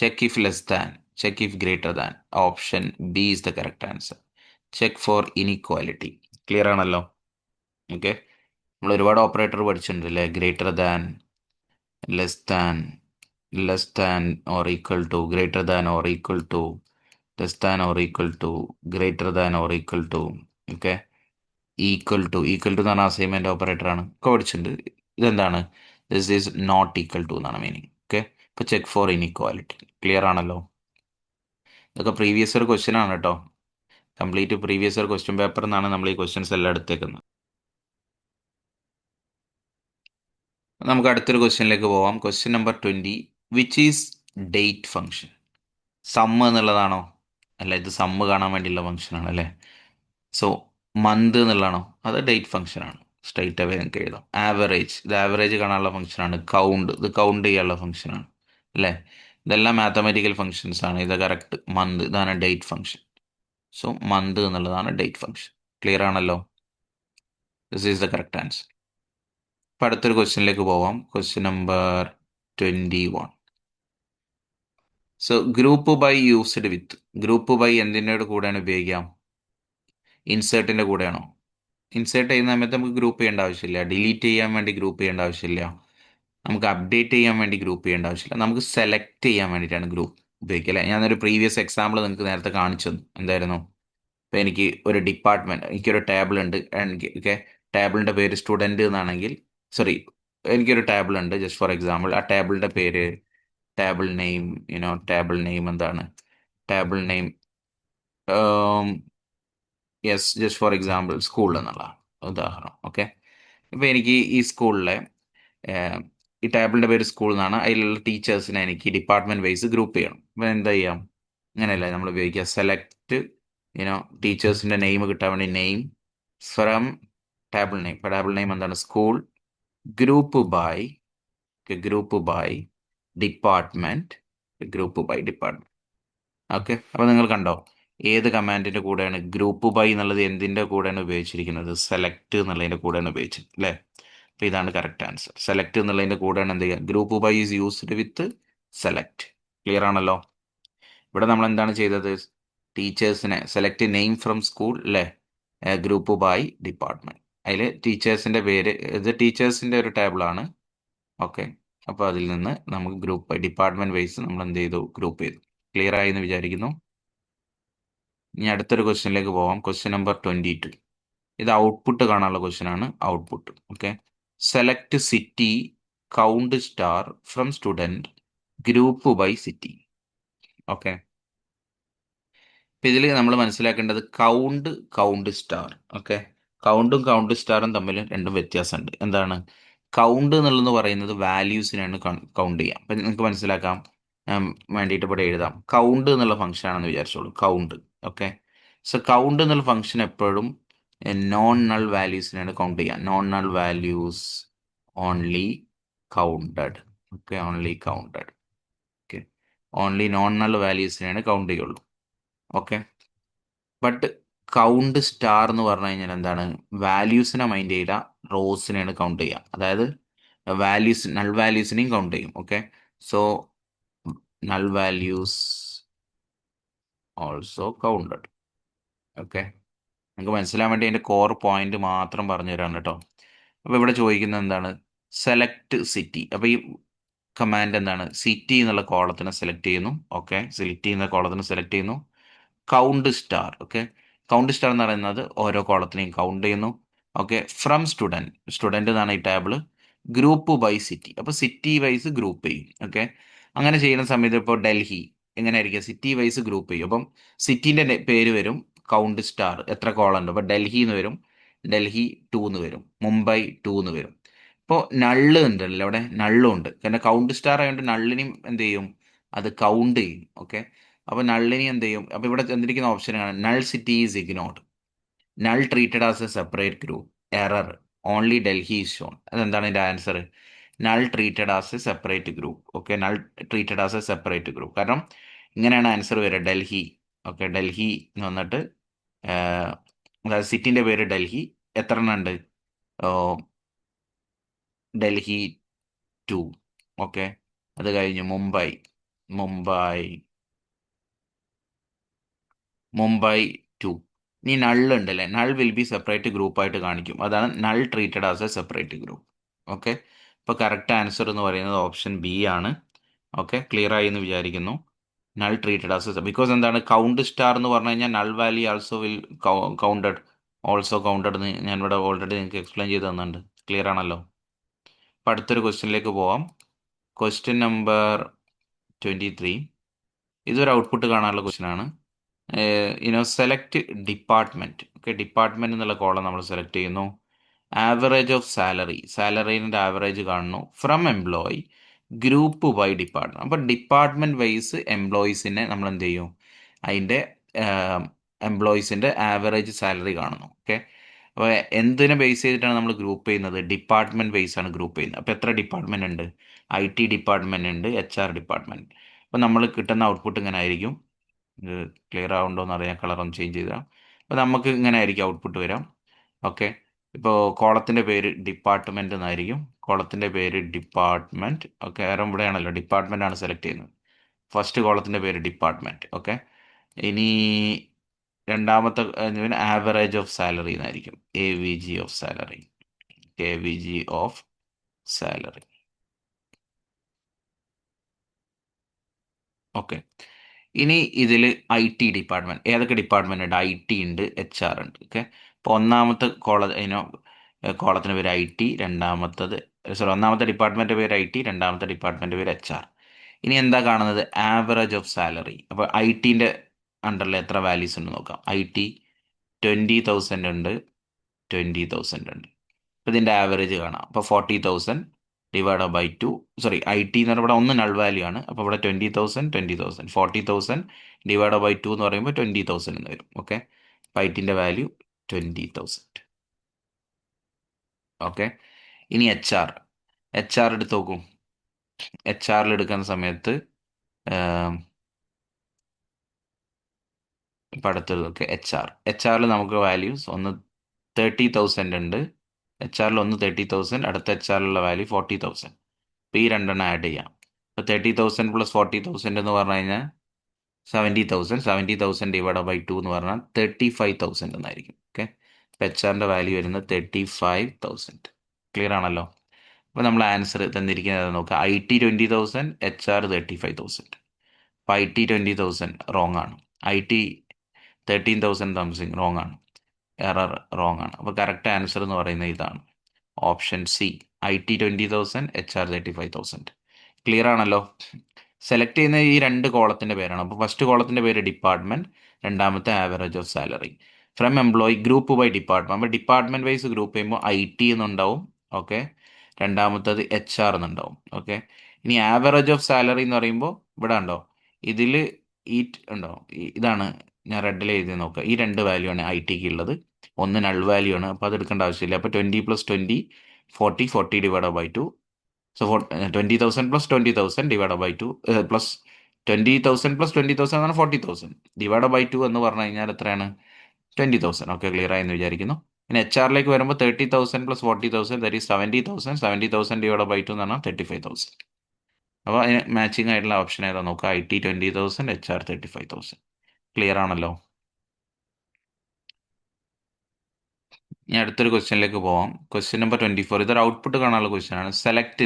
check if less than, check if greater than. Option B is the correct answer. Check for inequality. Clear ആണല്ലോ? Okay, നമ്മൾ ഒരുപാട് ഓപ്പറേറ്റർ പഠിച്ചിട്ടുണ്ട് അല്ലേ? Greater than, less than or equal to, greater than or equal to, less than or equal to, greater than or equal to. Okay, equal to എന്ന് പറഞ്ഞാൽ assignment operator ആണ്, ഒക്കെ പഠിച്ചിട്ടുണ്ട്. ഇതെന്താണ്? This is not equal to എന്നാണ് meaning. Okay, ഇപ്പോൾ check for inequality. Clear ആണല്ലോ? ഇതൊക്കെ പ്രീവിയസ് ഇയർ ക്വസ്റ്റ്യൻ ആണ് കേട്ടോ. കംപ്ലീറ്റ് പ്രീവിയസ് ഇയർ ക്വസ്റ്റ്യൻ പേപ്പറിൽ നിന്നാണ് നമ്മൾ ഈ ക്വസ്റ്റ്യൻസ് എല്ലാം എടുത്തേക്കുന്നത്. നമുക്ക് അടുത്തൊരു ക്വസ്റ്റ്യനിലേക്ക് പോവാം. Question number 20. Which is date function? Sum എന്നുള്ളതാണോ? അല്ല, ഇത് സമ്മ് കാണാൻ വേണ്ടിയുള്ള ഫംഗ്ഷനാണ് അല്ലേ? സോ മന്ത് എന്നുള്ളതാണോ? അത് ഡേറ്റ് ഫംഗ്ഷനാണ്. സ്ട്രൈറ്റ് അവേ നിങ്ങൾക്ക് എഴുതാം. ആവറേജ്, ഇത് ആവറേജ് കാണാനുള്ള ഫംഗ്ഷനാണ്. കൗണ്ട്, ഇത് കൗണ്ട് ചെയ്യാനുള്ള ഫംഗ്ഷനാണ് അല്ലേ? ഇതെല്ലാം മാത്തമാറ്റിക്കൽ ഫംഗ്ഷൻസ് ആണ്. ഇത് കറക്റ്റ്. മന്ത്, ഇതാണ് ഡേറ്റ് ഫംഗ്ഷൻ. സോ മന്ത് എന്നുള്ളതാണ് ഡേറ്റ് ഫംഗ്ഷൻ. ക്ലിയർ ആണല്ലോ? This is the correct answer. അപ്പോൾ അടുത്തൊരു ക്വസ്റ്റ്യനിലേക്ക് പോവാം. Question number 21. So group by used with, group by എന്തിൻ്റെ കൂടെയാണ് ഉപയോഗിക്കാം? ഇൻസേർട്ടിൻ്റെ കൂടെയാണോ? ഇൻസേർട്ട് ചെയ്യുന്ന സമയത്ത് നമുക്ക് ഗ്രൂപ്പ് ചെയ്യേണ്ട ആവശ്യമില്ല. ഡിലീറ്റ് ചെയ്യാൻ വേണ്ടി ഗ്രൂപ്പ് ചെയ്യേണ്ട ആവശ്യമില്ല. നമുക്ക് അപ്ഡേറ്റ് ചെയ്യാൻ വേണ്ടി ഗ്രൂപ്പ് ചെയ്യേണ്ട ആവശ്യമില്ല. നമുക്ക് സെലക്ട് ചെയ്യാൻ വേണ്ടിയിട്ടാണ് ഗ്രൂപ്പ് ഉപയോഗിക്കുക അല്ലേ? ഞാനൊരു പ്രീവിയസ് എക്സാമ്പിൾ നിങ്ങൾക്ക് നേരത്തെ കാണിച്ചു തന്നു. എന്തായിരുന്നു? ഇപ്പോൾ എനിക്ക് ഒരു ഡിപ്പാർട്ട്മെൻറ്റ്, എനിക്കൊരു ടേബിൾ ഉണ്ട്. എനിക്ക് ഓക്കെ, ടേബിളിൻ്റെ പേര് സ്റ്റുഡൻറ്റ് എന്നാണെങ്കിൽ, സോറി, എനിക്കൊരു ടേബിൾ ഉണ്ട് ജസ്റ്റ് ഫോർ എക്സാമ്പിൾ. ആ ടേബിളിൻ്റെ പേര്, ടേബിൾ നെയിം, ടേബിൾ നെയിം എന്താണ്? Table name yes, just for example school എന്നുള്ള ഉദാഹരണം. ഓക്കെ, ഇപ്പോൾ എനിക്ക് ഈ സ്കൂളിലെ ഈ ടേബിളിൻ്റെ പേര് സ്കൂൾ എന്നാണ്. അതിലുള്ള ടീച്ചേഴ്സിനെ എനിക്ക് ഡിപ്പാർട്ട്മെൻറ്റ് വൈസ് ഗ്രൂപ്പ് ചെയ്യണം. അപ്പോൾ എന്താ ചെയ്യാം? അങ്ങനെയല്ല നമ്മൾ ഉപയോഗിക്കുക. സെലക്ട് ടീച്ചേഴ്സിൻ്റെ നെയിം കിട്ടാൻ വേണ്ടി നെയിം ഫ്രം ടേബിൾ നെയിം. ഇപ്പോൾ ടേബിൾ നെയിം എന്താണ്? School. Group by department. Department. Okay, അപ്പോൾ നിങ്ങൾ കണ്ടോ ഏത് കമാൻഡിന്റെ കൂടെയാണ് ഗ്രൂപ്പ് ബൈ എന്നുള്ളത് എന്തിന്റെ കൂടെയാണ് ഉപയോഗിച്ചിരിക്കുന്നത്? സെലക്ട് എന്നുള്ളതിന്റെ കൂടെയാണ് ഉപയോഗിച്ചത് അല്ലേ? അപ്പോൾ ഇതാണ് കറക്റ്റ് ആൻസർ. സെലക്ട് എന്നുള്ളതിന്റെ കൂടെയാണ് എന്ത് ചെയ്യുക? Group by is used with select. Clear ആണല്ലോ? ഇവിടെ നമ്മൾ എന്താണ് ചെയ്തത്? ടീച്ചേഴ്സിനെ സെലക്ട് നെയിം ഫ്രം സ്കൂൾ അല്ലേ? Group by department. അതിൽ ടീച്ചേഴ്സിന്റെ പേര്, ഇത് ടീച്ചേഴ്സിന്റെ ഒരു ടേബിളാണ്. ഓക്കെ, അപ്പോൾ അതിൽ നിന്ന് നമുക്ക് ഗ്രൂപ്പ് ബൈ ഡിപ്പാർട്ട്മെന്റ് വൈസ് നമ്മൾ എന്ത് ചെയ്തു? ഗ്രൂപ്പ് ചെയ്തു. ക്ലിയർ ആയി എന്ന് വിചാരിക്കുന്നു. ഇനി അടുത്തൊരു ക്വസ്റ്റ്യനിലേക്ക് പോവാം. Question number 22. ഇത് ഔട്ട്പുട്ട് കാണാനുള്ള ക്വസ്റ്റ്യൻ ആണ്. Output. Okay, select city count star from student group by city. Okay, ഇപ്പം ഇതിൽ നമ്മൾ മനസ്സിലാക്കേണ്ടത് കൗണ്ട് സ്റ്റാർ. ഓക്കെ, കൗണ്ടും കൗണ്ട് സ്റ്റാറും തമ്മിൽ രണ്ടും വ്യത്യാസമുണ്ട്. എന്താണ്? കൗണ്ട് എന്നുള്ളത് പറയുന്നത് വാല്യൂസിനാണ് കൗണ്ട് ചെയ്യാം. അപ്പം നിങ്ങൾക്ക് മനസ്സിലാക്കാം വേണ്ടിയിട്ട് ഇവിടെ എഴുതാം. കൗണ്ട് എന്നുള്ള ഫംഗ്ഷൻ ആണെന്ന് വിചാരിച്ചോളൂ. കൗണ്ട്. ഓക്കെ, സോ കൗണ്ട് എന്നുള്ള ഫംഗ്ഷൻ എപ്പോഴും നോൺ നൾ വാല്യൂസിനാണ് കൗണ്ട് ചെയ്യുക. Non null values only counted. Okay, only counted. Okay, only non null വാല്യൂസിനാണ് കൗണ്ട് ചെയ്യുള്ളൂ. ഓക്കെ, ബട്ട് കൗണ്ട് സ്റ്റാർ എന്ന് പറഞ്ഞു കഴിഞ്ഞാൽ എന്താണ്? വാല്യൂസിനെ മൈൻഡ് ചെയ്യില്ല, റോസിനെയാണ് കൗണ്ട് ചെയ്യുക. അതായത് നൾ വാല്യൂസിനെയും കൗണ്ട് ചെയ്യും. Okay, so null values also counted. Okay, നിങ്ങൾക്ക് മനസ്സിലാൻ വേണ്ടി അതിൻ്റെ കോർ പോയിന്റ് മാത്രം പറഞ്ഞു തരാണ് കേട്ടോ. അപ്പോൾ ഇവിടെ ചോദിക്കുന്നത് എന്താണ്? Select city. അപ്പോൾ ഈ കമാൻഡ് എന്താണ്? സിറ്റി എന്നുള്ള കോളത്തിനെ സെലക്ട് ചെയ്യുന്നു. ഓക്കെ, സിറ്റി എന്ന കോളത്തിനെ സെലക്ട് ചെയ്യുന്നു. Count star. Okay, count star എന്ന് പറയുന്നത് ഓരോ കോളത്തിനെയും കൗണ്ട് ചെയ്യുന്നു. ഓക്കെ, ഫ്രം സ്റ്റുഡൻറ് എന്നാണ് ഈ ടേബിള്. ഗ്രൂപ്പ് ബൈ സിറ്റി, അപ്പോൾ സിറ്റി വൈസ് ഗ്രൂപ്പ് ചെയ്യും. ഓക്കെ, അങ്ങനെ ചെയ്യുന്ന സമയത്ത് ഇപ്പോൾ ഡൽഹി എങ്ങനെയായിരിക്കും? സിറ്റി വൈസ് ഗ്രൂപ്പ് ചെയ്യും. അപ്പം സിറ്റീൻ്റെ പേര് വരും കൗണ്ട് സ്റ്റാർ. എത്ര കോളം ഉണ്ട്? അപ്പോൾ ഡൽഹി എന്ന് വരും, ഡൽഹി 2 എന്ന് വരും, മുംബൈ 2 എന്ന് വരും. ഇപ്പോൾ നള്ള് ഉണ്ടല്ലോ, അവിടെ നള്ളും ഉണ്ട്. കാരണം കൗണ്ട് സ്റ്റാർ ആയതുകൊണ്ട് നള്ളിനെയും എന്ത് ചെയ്യും? അത് കൗണ്ട് ചെയ്യും. ഓക്കെ, അപ്പോൾ നള്ളിനി എന്ത് ചെയ്യും? അപ്പോൾ ഇവിടെ തന്നിരിക്കുന്ന ഓപ്ഷനാണ് null city is ignored, null treated as A separate group, error, only Delhi is shown. അതെന്താണ് ഇതിൻ്റെ answer? Null treated as A separate group. Okay, null treated as A separate group. കാരണം ഇങ്ങനെയാണ് ആൻസർ വരിക. ഡൽഹി. ഓക്കെ, ഡൽഹി എന്ന് വന്നിട്ട് അതായത് സിറ്റിൻ്റെ പേര് ഡൽഹി. എത്ര എണ്ണം ഉണ്ട്? ഡൽഹി 2. ഓക്കെ, അത് കഴിഞ്ഞ് മുംബൈ മുംബൈ മുംബൈ 2. ഇനി നള്ളുണ്ടല്ലേ, നൾ വിൽ ബി സെപ്പറേറ്റ് ഗ്രൂപ്പായിട്ട് കാണിക്കും. അതാണ് null treated as A separate group. Okay, ഇപ്പോൾ കറക്റ്റ് ആൻസർ എന്ന് പറയുന്നത് ഓപ്ഷൻ ബി ആണ്. ഓക്കെ, ക്ലിയർ ആയി എന്ന് വിചാരിക്കുന്നു. Null treated as A, because എന്താണ്? കൗണ്ട് സ്റ്റാർ എന്ന് പറഞ്ഞു കഴിഞ്ഞാൽ null value also will counted എന്ന് ഞാൻ ഇവിടെ ഓൾറെഡി നിങ്ങൾക്ക് എക്സ്പ്ലെയിൻ ചെയ്ത് തന്നിട്ടുണ്ട്. ക്ലിയർ ആണല്ലോ? അപ്പോൾ അടുത്തൊരു ക്വസ്റ്റ്യനിലേക്ക് പോവാം. Question number 23. ഇതൊരു ഔട്ട്പുട്ട് കാണാനുള്ള ക്വസ്റ്റ്യൻ ആണ്. Select department. ഓക്കെ, ഡിപ്പാർട്ട്മെന്റ് എന്നുള്ള കോളം നമ്മൾ സെലക്ട് ചെയ്യുന്നു. ആവറേജ് ഓഫ് സാലറീൻ്റെ ആവറേജ് കാണുന്നു. From employee group by department. അപ്പോൾ ഡിപ്പാർട്ട്മെന്റ് വൈസ് എംപ്ലോയീസിനെ നമ്മൾ എന്ത് ചെയ്യും? അതിൻ്റെ എംപ്ലോയീസിൻ്റെ ആവറേജ് സാലറി കാണുന്നു. ഓക്കെ, അപ്പോൾ എന്തിനെ ബേസ് ചെയ്തിട്ടാണ് നമ്മൾ ഗ്രൂപ്പ് ചെയ്യുന്നത്? ഡിപ്പാർട്ട്മെന്റ് ബേസ് ആണ് ഗ്രൂപ്പ് ചെയ്യുന്നത്. അപ്പോൾ എത്ര ഡിപ്പാർട്ട്മെന്റ് ഉണ്ട്? IT ഡിപ്പാർട്ട്മെന്റ് ഉണ്ട്, HR ഡിപ്പാർട്ട്മെന്റ്. അപ്പോൾ നമ്മൾ കിട്ടുന്ന ഔട്ട്പുട്ട് ഇങ്ങനെ ആയിരിക്കും. ഇത് ക്ലിയർ ആവുണ്ടോ എന്ന് അറിയാൻ കളറൊന്ന് ചേഞ്ച് ചെയ്താൽ. അപ്പോൾ നമുക്ക് ഇങ്ങനെ ആയിരിക്കും ഔട്ട്പുട്ട് വരാം. ഓക്കെ, ഇപ്പോൾ കോളത്തിൻ്റെ പേര് ഡിപ്പാർട്ട്മെന്റ് എന്നായിരിക്കും. കോളത്തിൻ്റെ പേര് ഡിപ്പാർട്ട്മെന്റ്. ഓക്കെ, കാരണം ഇവിടെയാണല്ലോ ഡിപ്പാർട്ട്മെന്റ് ആണ് സെലക്ട് ചെയ്യുന്നത്. ഫസ്റ്റ് കോളത്തിൻ്റെ പേര് ഡിപ്പാർട്ട്മെന്റ്. ഓക്കെ, ഇനി രണ്ടാമത്തെ ആവറേജ് ഓഫ് സാലറി എന്നായിരിക്കും. AVG of salary. AVG of salary. Okay, ഇനി ഇതിൽ IT ഡിപ്പാർട്ട്മെന്റ്. ഏതൊക്കെ ഡിപ്പാർട്ട്മെന്റ് ഉണ്ട്? IT ഉണ്ട്, HR ഉണ്ട്. ഓക്കെ, അപ്പോൾ ഒന്നാമത്തെ കോളത്തിന് പേര് IT, ഒന്നാമത്തെ ഡിപ്പാർട്ട്മെന്റ് പേര് IT, രണ്ടാമത്തെ ഡിപ്പാർട്ട്മെന്റ് പേര് HR. ഇനി എന്താ കാണുന്നത്? Average of salary. അപ്പോൾ ITൻ്റെ അണ്ടറിൽ എത്ര വാല്യൂസ് ഉണ്ട് നോക്കാം. IT 20,000 ഉണ്ട്, 20,000 ഉണ്ട്. അപ്പോൾ ഇതിൻ്റെ ആവറേജ് കാണാം. അപ്പോൾ 40,000 ഡിവൈഡ് ബൈ 2. സോറി, IT എന്ന് പറയുമ്പോൾ ഇവിടെ ഒന്ന് നൾ വാല്യൂ ആണ്. അപ്പോൾ ഇവിടെ 20,000 40,000 ഡിവൈഡ് ബൈ 2 എന്ന് പറയുമ്പോൾ 20,000 എന്ന് വരും. ഓക്കെ, അപ്പോൾ ITൻ്റെ വാല്യൂ 20,000. ഓക്കെ, ഇനി HR എടുത്ത് നോക്കൂ. HR എടുക്കുന്ന സമയത്ത് ഇപ്പം അടുത്തത് നോക്കുക. HR നമുക്ക് വാല്യൂസ് ഒന്ന് 30,000 ഉണ്ട്. HR ഒന്ന് 30,000, അടുത്ത HR വാല്യൂ 40,000. അപ്പോൾ ഈ രണ്ടെണ്ണം ആഡ് ചെയ്യാം. അപ്പോൾ 30,000 പ്ലസ് 40,000 എന്ന് പറഞ്ഞു കഴിഞ്ഞാൽ 70,000. 70,000 ഡിവൈഡ് ബൈ 2 എന്ന് പറഞ്ഞാൽ 35,000 എന്നായിരിക്കും. ഓക്കെ, അപ്പോൾ HR വാല്യൂ വരുന്നത് 35,000. ക്ലിയർ ആണല്ലോ? അപ്പോൾ നമ്മൾ ആൻസർ തന്നിരിക്കുന്നത് നോക്കുക. IT 20,000, HR 35,000. അപ്പോൾ IT 20,000 റോങ് ആണ്. IT 13,000 സംതിങ് റോങ് ആണ്. എറർ റോങ് ആണ്. അപ്പോൾ കറക്റ്റ് ആൻസർ എന്ന് പറയുന്നത് ഇതാണ്, option C, IT 20,000, HR 35,000. Clear ആണല്ലോ? സെലക്ട് ചെയ്യുന്ന ഈ രണ്ട് കോളത്തിൻ്റെ പേരാണ്. അപ്പോൾ ഫസ്റ്റ് കോളത്തിൻ്റെ പേര് ഡിപ്പാർട്ട്മെൻറ്റ്, രണ്ടാമത്തെ average of salary. From employee group by department. അപ്പോൾ ഡിപ്പാർട്ട്മെൻറ്റ് വൈസ് ഗ്രൂപ്പ് ചെയ്യുമ്പോൾ IT എന്നുണ്ടാവും. ഓക്കെ, രണ്ടാമത്തത് HR എന്നുണ്ടാവും. ഓക്കെ, ഇനി ആവറേജ് ഓഫ് സാലറി എന്ന് പറയുമ്പോൾ ഇവിടെ ഉണ്ടോ, ഇതിൽ ഈ ഉണ്ടോ, ഇതാണ് ഞാൻ റെഡിൽ എഴുതി നോക്കുക. ഈ രണ്ട് വാല്യൂ ആണ് ITക്ക് ഉള്ളത്. ഒന്ന് നൾ വാല്യൂ ആണ്, അപ്പോൾ അത് എടുക്കേണ്ട ആവശ്യമില്ല. അപ്പോൾ 20 + 20 40 divide by 2. So 20,000 + 20,000 divide by 2 plus 20,000 + 20,000 എന്നാണ് 40,000 ഡിവൈഡ് ബൈ 2 എന്ന് പറഞ്ഞു കഴിഞ്ഞാൽ എത്രയാണ്? 20,000. ഓക്കെ, ക്ലിയർ ആയെന്ന് വിചാരിക്കുന്നു. പിന്നെ HR വരുമ്പോൾ 30,000 + 40,000 ദാറ്റ് ഈസ് 70,000. 70,000 ഡിവൈഡ് ബൈ 2 എന്ന് പറഞ്ഞാൽ 35,000. അപ്പോൾ അതിന് മാച്ചിങ് ആയിട്ടുള്ള ഓപ്ഷൻ ഏതാ നോക്കുക? IT 20,000, HR 35,000. ക്ലിയർ ആണല്ലോ? ഇനി അടുത്തൊരു ക്വസ്റ്റ്യനിലേക്ക് പോവാം. Question number 24. ഇതൊരു ഔട്ട്പുട്ട് കാണാനുള്ള ക്വസ്റ്റ്യൻ ആണ്. സെലക്ട്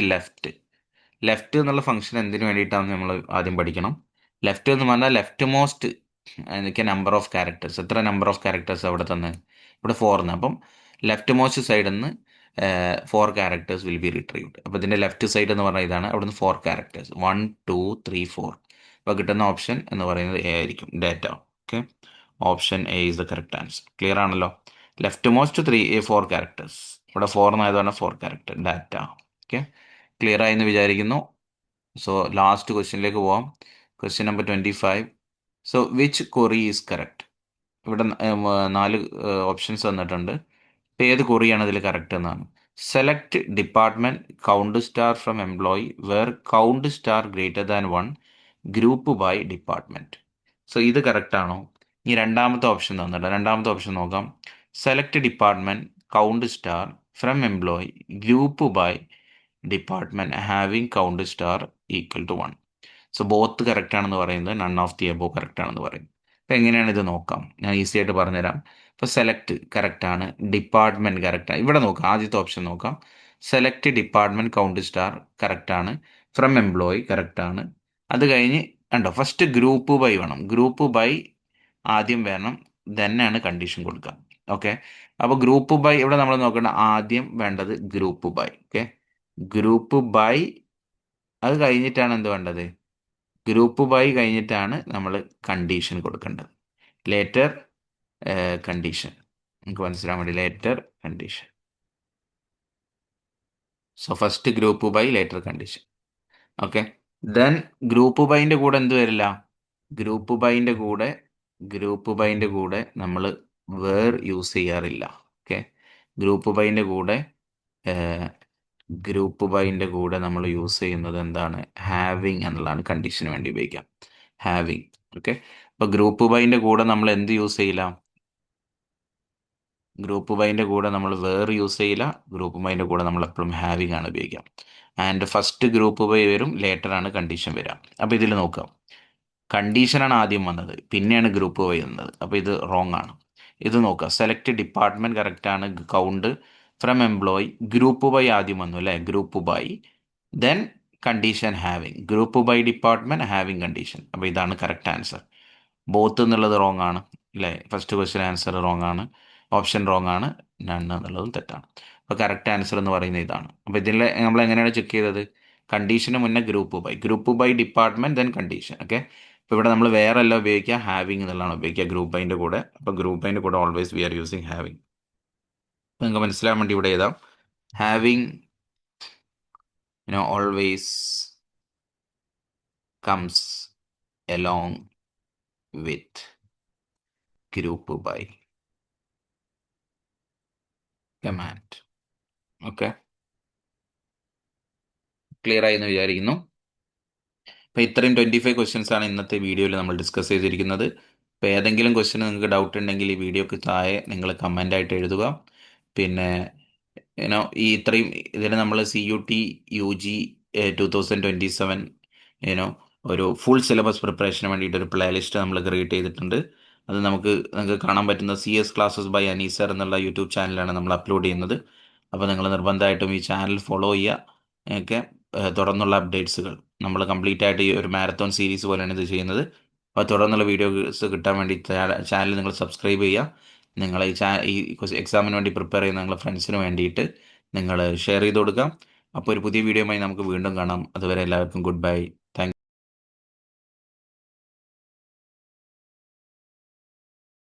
ലെഫ്റ്റ് എന്നുള്ള ഫംഗ്ഷൻ എന്തിനു വേണ്ടിയിട്ടാണെന്ന് നമ്മൾ ആദ്യം പഠിക്കണം. ലെഫ്റ്റ് എന്ന് പറഞ്ഞാൽ ലെഫ്റ്റ് മോസ്റ്റ് എനിക്ക് നമ്പർ ഓഫ് ക്യാരക്ടേഴ്സ്. എത്ര നമ്പർ ഓഫ് ക്യാരക്ടേഴ്സ് അവിടെ തന്നെ? ഇവിടെ 4 എന്ന്. അപ്പം ലെഫ്റ്റ് മോസ്റ്റ് സൈഡിൽ നിന്ന് 4 ക്യാരക്ടേഴ്സ് വിൽ ബി റിട്രീവ്ഡ്. അപ്പോൾ ഇതിൻ്റെ ലെഫ്റ്റ് സൈഡ് എന്ന് പറഞ്ഞാൽ ഇതാണ്. അവിടെ നിന്ന് 4 ക്യാരക്ടേഴ്സ് 1 2 3 4. അപ്പോൾ കിട്ടുന്ന ഓപ്ഷൻ എന്ന് പറയുന്നത് A ആയിരിക്കും, data. Okay, option A is the correct answer. Clear ആണല്ലോ? Left most 4 characters. ഇവിടെ 4 എന്നായതാണ് 4 ക്യാരക്ടർ ഡാറ്റ. ഓക്കെ, ക്ലിയർ ആയെന്ന് വിചാരിക്കുന്നു. സോ ലാസ്റ്റ് ക്വസ്റ്റ്യനിലേക്ക് പോവാം. Question number 25. So which query is correct? ഇവിടെ 4 ഓപ്ഷൻസ് തന്നിട്ടുണ്ട്. ഇപ്പോൾ ഏത് കൊറിയാണ് ഇതിൽ കറക്റ്റ് എന്നാണ്. Select department count star from employee where count star greater than 1 group by department. So ഇത് കറക്റ്റ് ആണോ? ഇനി രണ്ടാമത്തെ ഓപ്ഷൻ തന്നിട്ടുണ്ട്. രണ്ടാമത്തെ ഓപ്ഷൻ നോക്കാം. Select department count star from employee group by department having count star equal to 1. So both correct ആണെന്ന് പറയുന്നത്, none of the above correct ആണെന്ന് പറയും. അപ്പോൾ എങ്ങനെയാണ് ഇത് നോക്കാം? ഞാൻ ഈസി ആയിട്ട് പറഞ്ഞുതരാം. ഇപ്പോൾ സെലക്ട് കറക്റ്റ് ആണ്, ഡിപ്പാർട്ട്മെൻറ്റ് കറക്റ്റ് ആണ്. ഇവിടെ നോക്കാം, ആദ്യത്തെ ഓപ്ഷൻ നോക്കാം. Select department count star correct ആണ്, ഫ്രം എംപ്ലോയി കറക്റ്റ് ആണ്. അത് കഴിഞ്ഞ് ഉണ്ടോ, ഫസ്റ്റ് ഗ്രൂപ്പ് ബൈ വേണം. ഗ്രൂപ്പ് ബൈ ആദ്യം വേണം, തന്നെയാണ് കണ്ടീഷൻ കൊടുക്കുക. ഓക്കെ, അപ്പോൾ ഗ്രൂപ്പ് ബൈ ഇവിടെ നമ്മൾ നോക്കേണ്ട ആദ്യം വേണ്ടത് group by. Okay, group by അത് കഴിഞ്ഞിട്ടാണ് എന്ത് വേണ്ടത്? ഗ്രൂപ്പ് ബൈ കഴിഞ്ഞിട്ടാണ് നമ്മൾ കണ്ടീഷൻ കൊടുക്കേണ്ടത്. ലേറ്റർ കണ്ടീഷൻ, നമുക്ക് മനസ്സിലാൻ വേണ്ടി later condition. So first group by later condition. Okay, then group ബൈൻ്റെ കൂടെ എന്ത് വരില്ല? ഗ്രൂപ്പ് ബൈൻ്റെ കൂടെ നമ്മൾ വേർ യൂസ് ചെയ്യാറില്ല. ഓക്കെ, ഗ്രൂപ്പ് ബൈൻ്റെ കൂടെ നമ്മൾ യൂസ് ചെയ്യുന്നത് എന്താണ്? ഹാവിങ് എന്നുള്ളതാണ്. കണ്ടീഷന് വേണ്ടി ഉപയോഗിക്കാം ഹാവിങ്. ഓക്കെ, അപ്പോൾ ഗ്രൂപ്പ് ബൈൻ്റെ കൂടെ നമ്മൾ എന്ത് യൂസ് ചെയ്യില്ല? ഗ്രൂപ്പ് ബൈൻ്റെ കൂടെ നമ്മൾ വേർ യൂസ് ചെയ്യില്ല. ഗ്രൂപ്പ് ബൈൻ്റെ കൂടെ നമ്മൾ എപ്പോഴും ഹാവിങ് ആണ് ഉപയോഗിക്കാം. ആൻഡ് ഫസ്റ്റ് ഗ്രൂപ്പ് ബൈ വരും, ലേറ്റർ ആണ് കണ്ടീഷൻ വരാം. അപ്പോൾ ഇതിൽ നോക്കാം, കണ്ടീഷനാണ് ആദ്യം വന്നത്, പിന്നെയാണ് ഗ്രൂപ്പ് ബൈ വന്നത്. അപ്പോൾ ഇത് റോങ് ആണ്. ഇത് നോക്കുക, സെലക്ട് ഡിപ്പാർട്ട്മെൻറ്റ് കറക്റ്റ് ആണ്, count from employee group by ആദ്യം വന്നു അല്ലേ? Group by then condition having, group by department having condition. അപ്പോൾ ഇതാണ് കറക്റ്റ് ആൻസർ. ബോത്ത് എന്നുള്ളത് റോങ് ആണ് അല്ലേ? ഫസ്റ്റ് ക്വസ്റ്റ്യൻ ആൻസർ റോങ് ആണ്, ഓപ്ഷൻ റോങ് ആണ്, നൺ എന്നുള്ളതും തെറ്റാണ്. അപ്പോൾ കറക്റ്റ് ആൻസർ എന്ന് പറയുന്നത് ഇതാണ്. അപ്പോൾ ഇതിൽ നമ്മൾ എങ്ങനെയാണ് ചെക്ക് ചെയ്തത്? കണ്ടീഷന് മുന്നേ group by department then condition. Okay, ഇപ്പോൾ ഇവിടെ നമ്മൾ വേറെ എല്ലാം ഉപയോഗിക്കുക, ഹാവിങ് എന്നുള്ളതാണ് ഉപയോഗിക്കുക ഗ്രൂപ്പ് ബൈൻ്റെ കൂടെ. അപ്പോൾ ഗ്രൂപ്പ് ബൈൻ്റെ കൂടെ always V are using having. അപ്പോൾ നിങ്ങൾക്ക് മനസ്സിലാൻ വേണ്ടി ഇവിടെ എഴുതാം, having always comes along with group by command. Okay, clear ആയി എന്ന് വിചാരിക്കുന്നു. അപ്പോൾ ഇത്രയും 25 ക്വസ്റ്റ്യൻസ് ആണ് ഇന്നത്തെ വീഡിയോയിൽ നമ്മൾ ഡിസ്കസ് ചെയ്തിരിക്കുന്നത്. അപ്പോൾ ഏതെങ്കിലും ക്വസ്റ്റ്യൻ നിങ്ങൾക്ക് ഡൗട്ട് ഉണ്ടെങ്കിൽ ഈ വീഡിയോക്ക് താഴെ നിങ്ങൾ കമൻ്റ് ആയിട്ട് എഴുതുക. പിന്നെ ഈ ഇത്രയും ഇതിന് നമ്മൾ CUT UG 2027 ഒരു ഫുൾ സിലബസ് പ്രിപ്പറേഷന് വേണ്ടിയിട്ട് ഒരു പ്ലേലിസ്റ്റ് നമ്മൾ ക്രിയേറ്റ് ചെയ്തിട്ടുണ്ട്. അത് നിങ്ങൾക്ക് കാണാൻ പറ്റുന്ന CS ക്ലാസ്സസ് ബൈ അനീസർ എന്നുള്ള യൂട്യൂബ് ചാനലാണ് നമ്മൾ അപ്ലോഡ് ചെയ്യുന്നത്. അപ്പോൾ നിങ്ങൾ നിർബന്ധമായിട്ടും ഈ ചാനൽ ഫോളോ ചെയ്യുക. ഒക്കെ തുടർന്നുള്ള അപ്ഡേറ്റ്സുകൾ നമ്മൾ കംപ്ലീറ്റ് ആയിട്ട് ഈ ഒരു മാരത്തോൺ സീരീസ് പോലെയാണ് ഇത് ചെയ്യുന്നത്. അപ്പോൾ തുടർന്നുള്ള വീഡിയോസ് കിട്ടാൻ വേണ്ടി ചാനൽ നിങ്ങൾ സബ്സ്ക്രൈബ് ചെയ്യുക. നിങ്ങൾ ഈ എക്സാമിന് വേണ്ടി പ്രിപ്പയർ ചെയ്യുന്ന നിങ്ങളുടെ ഫ്രണ്ട്സിന് വേണ്ടിയിട്ട് നിങ്ങൾ ഷെയർ ചെയ്ത് കൊടുക്കാം. അപ്പോൾ ഒരു പുതിയ വീഡിയോയുമായി നമുക്ക് വീണ്ടും കാണാം. അതുവരെ എല്ലാവർക്കും ഗുഡ് ബൈ.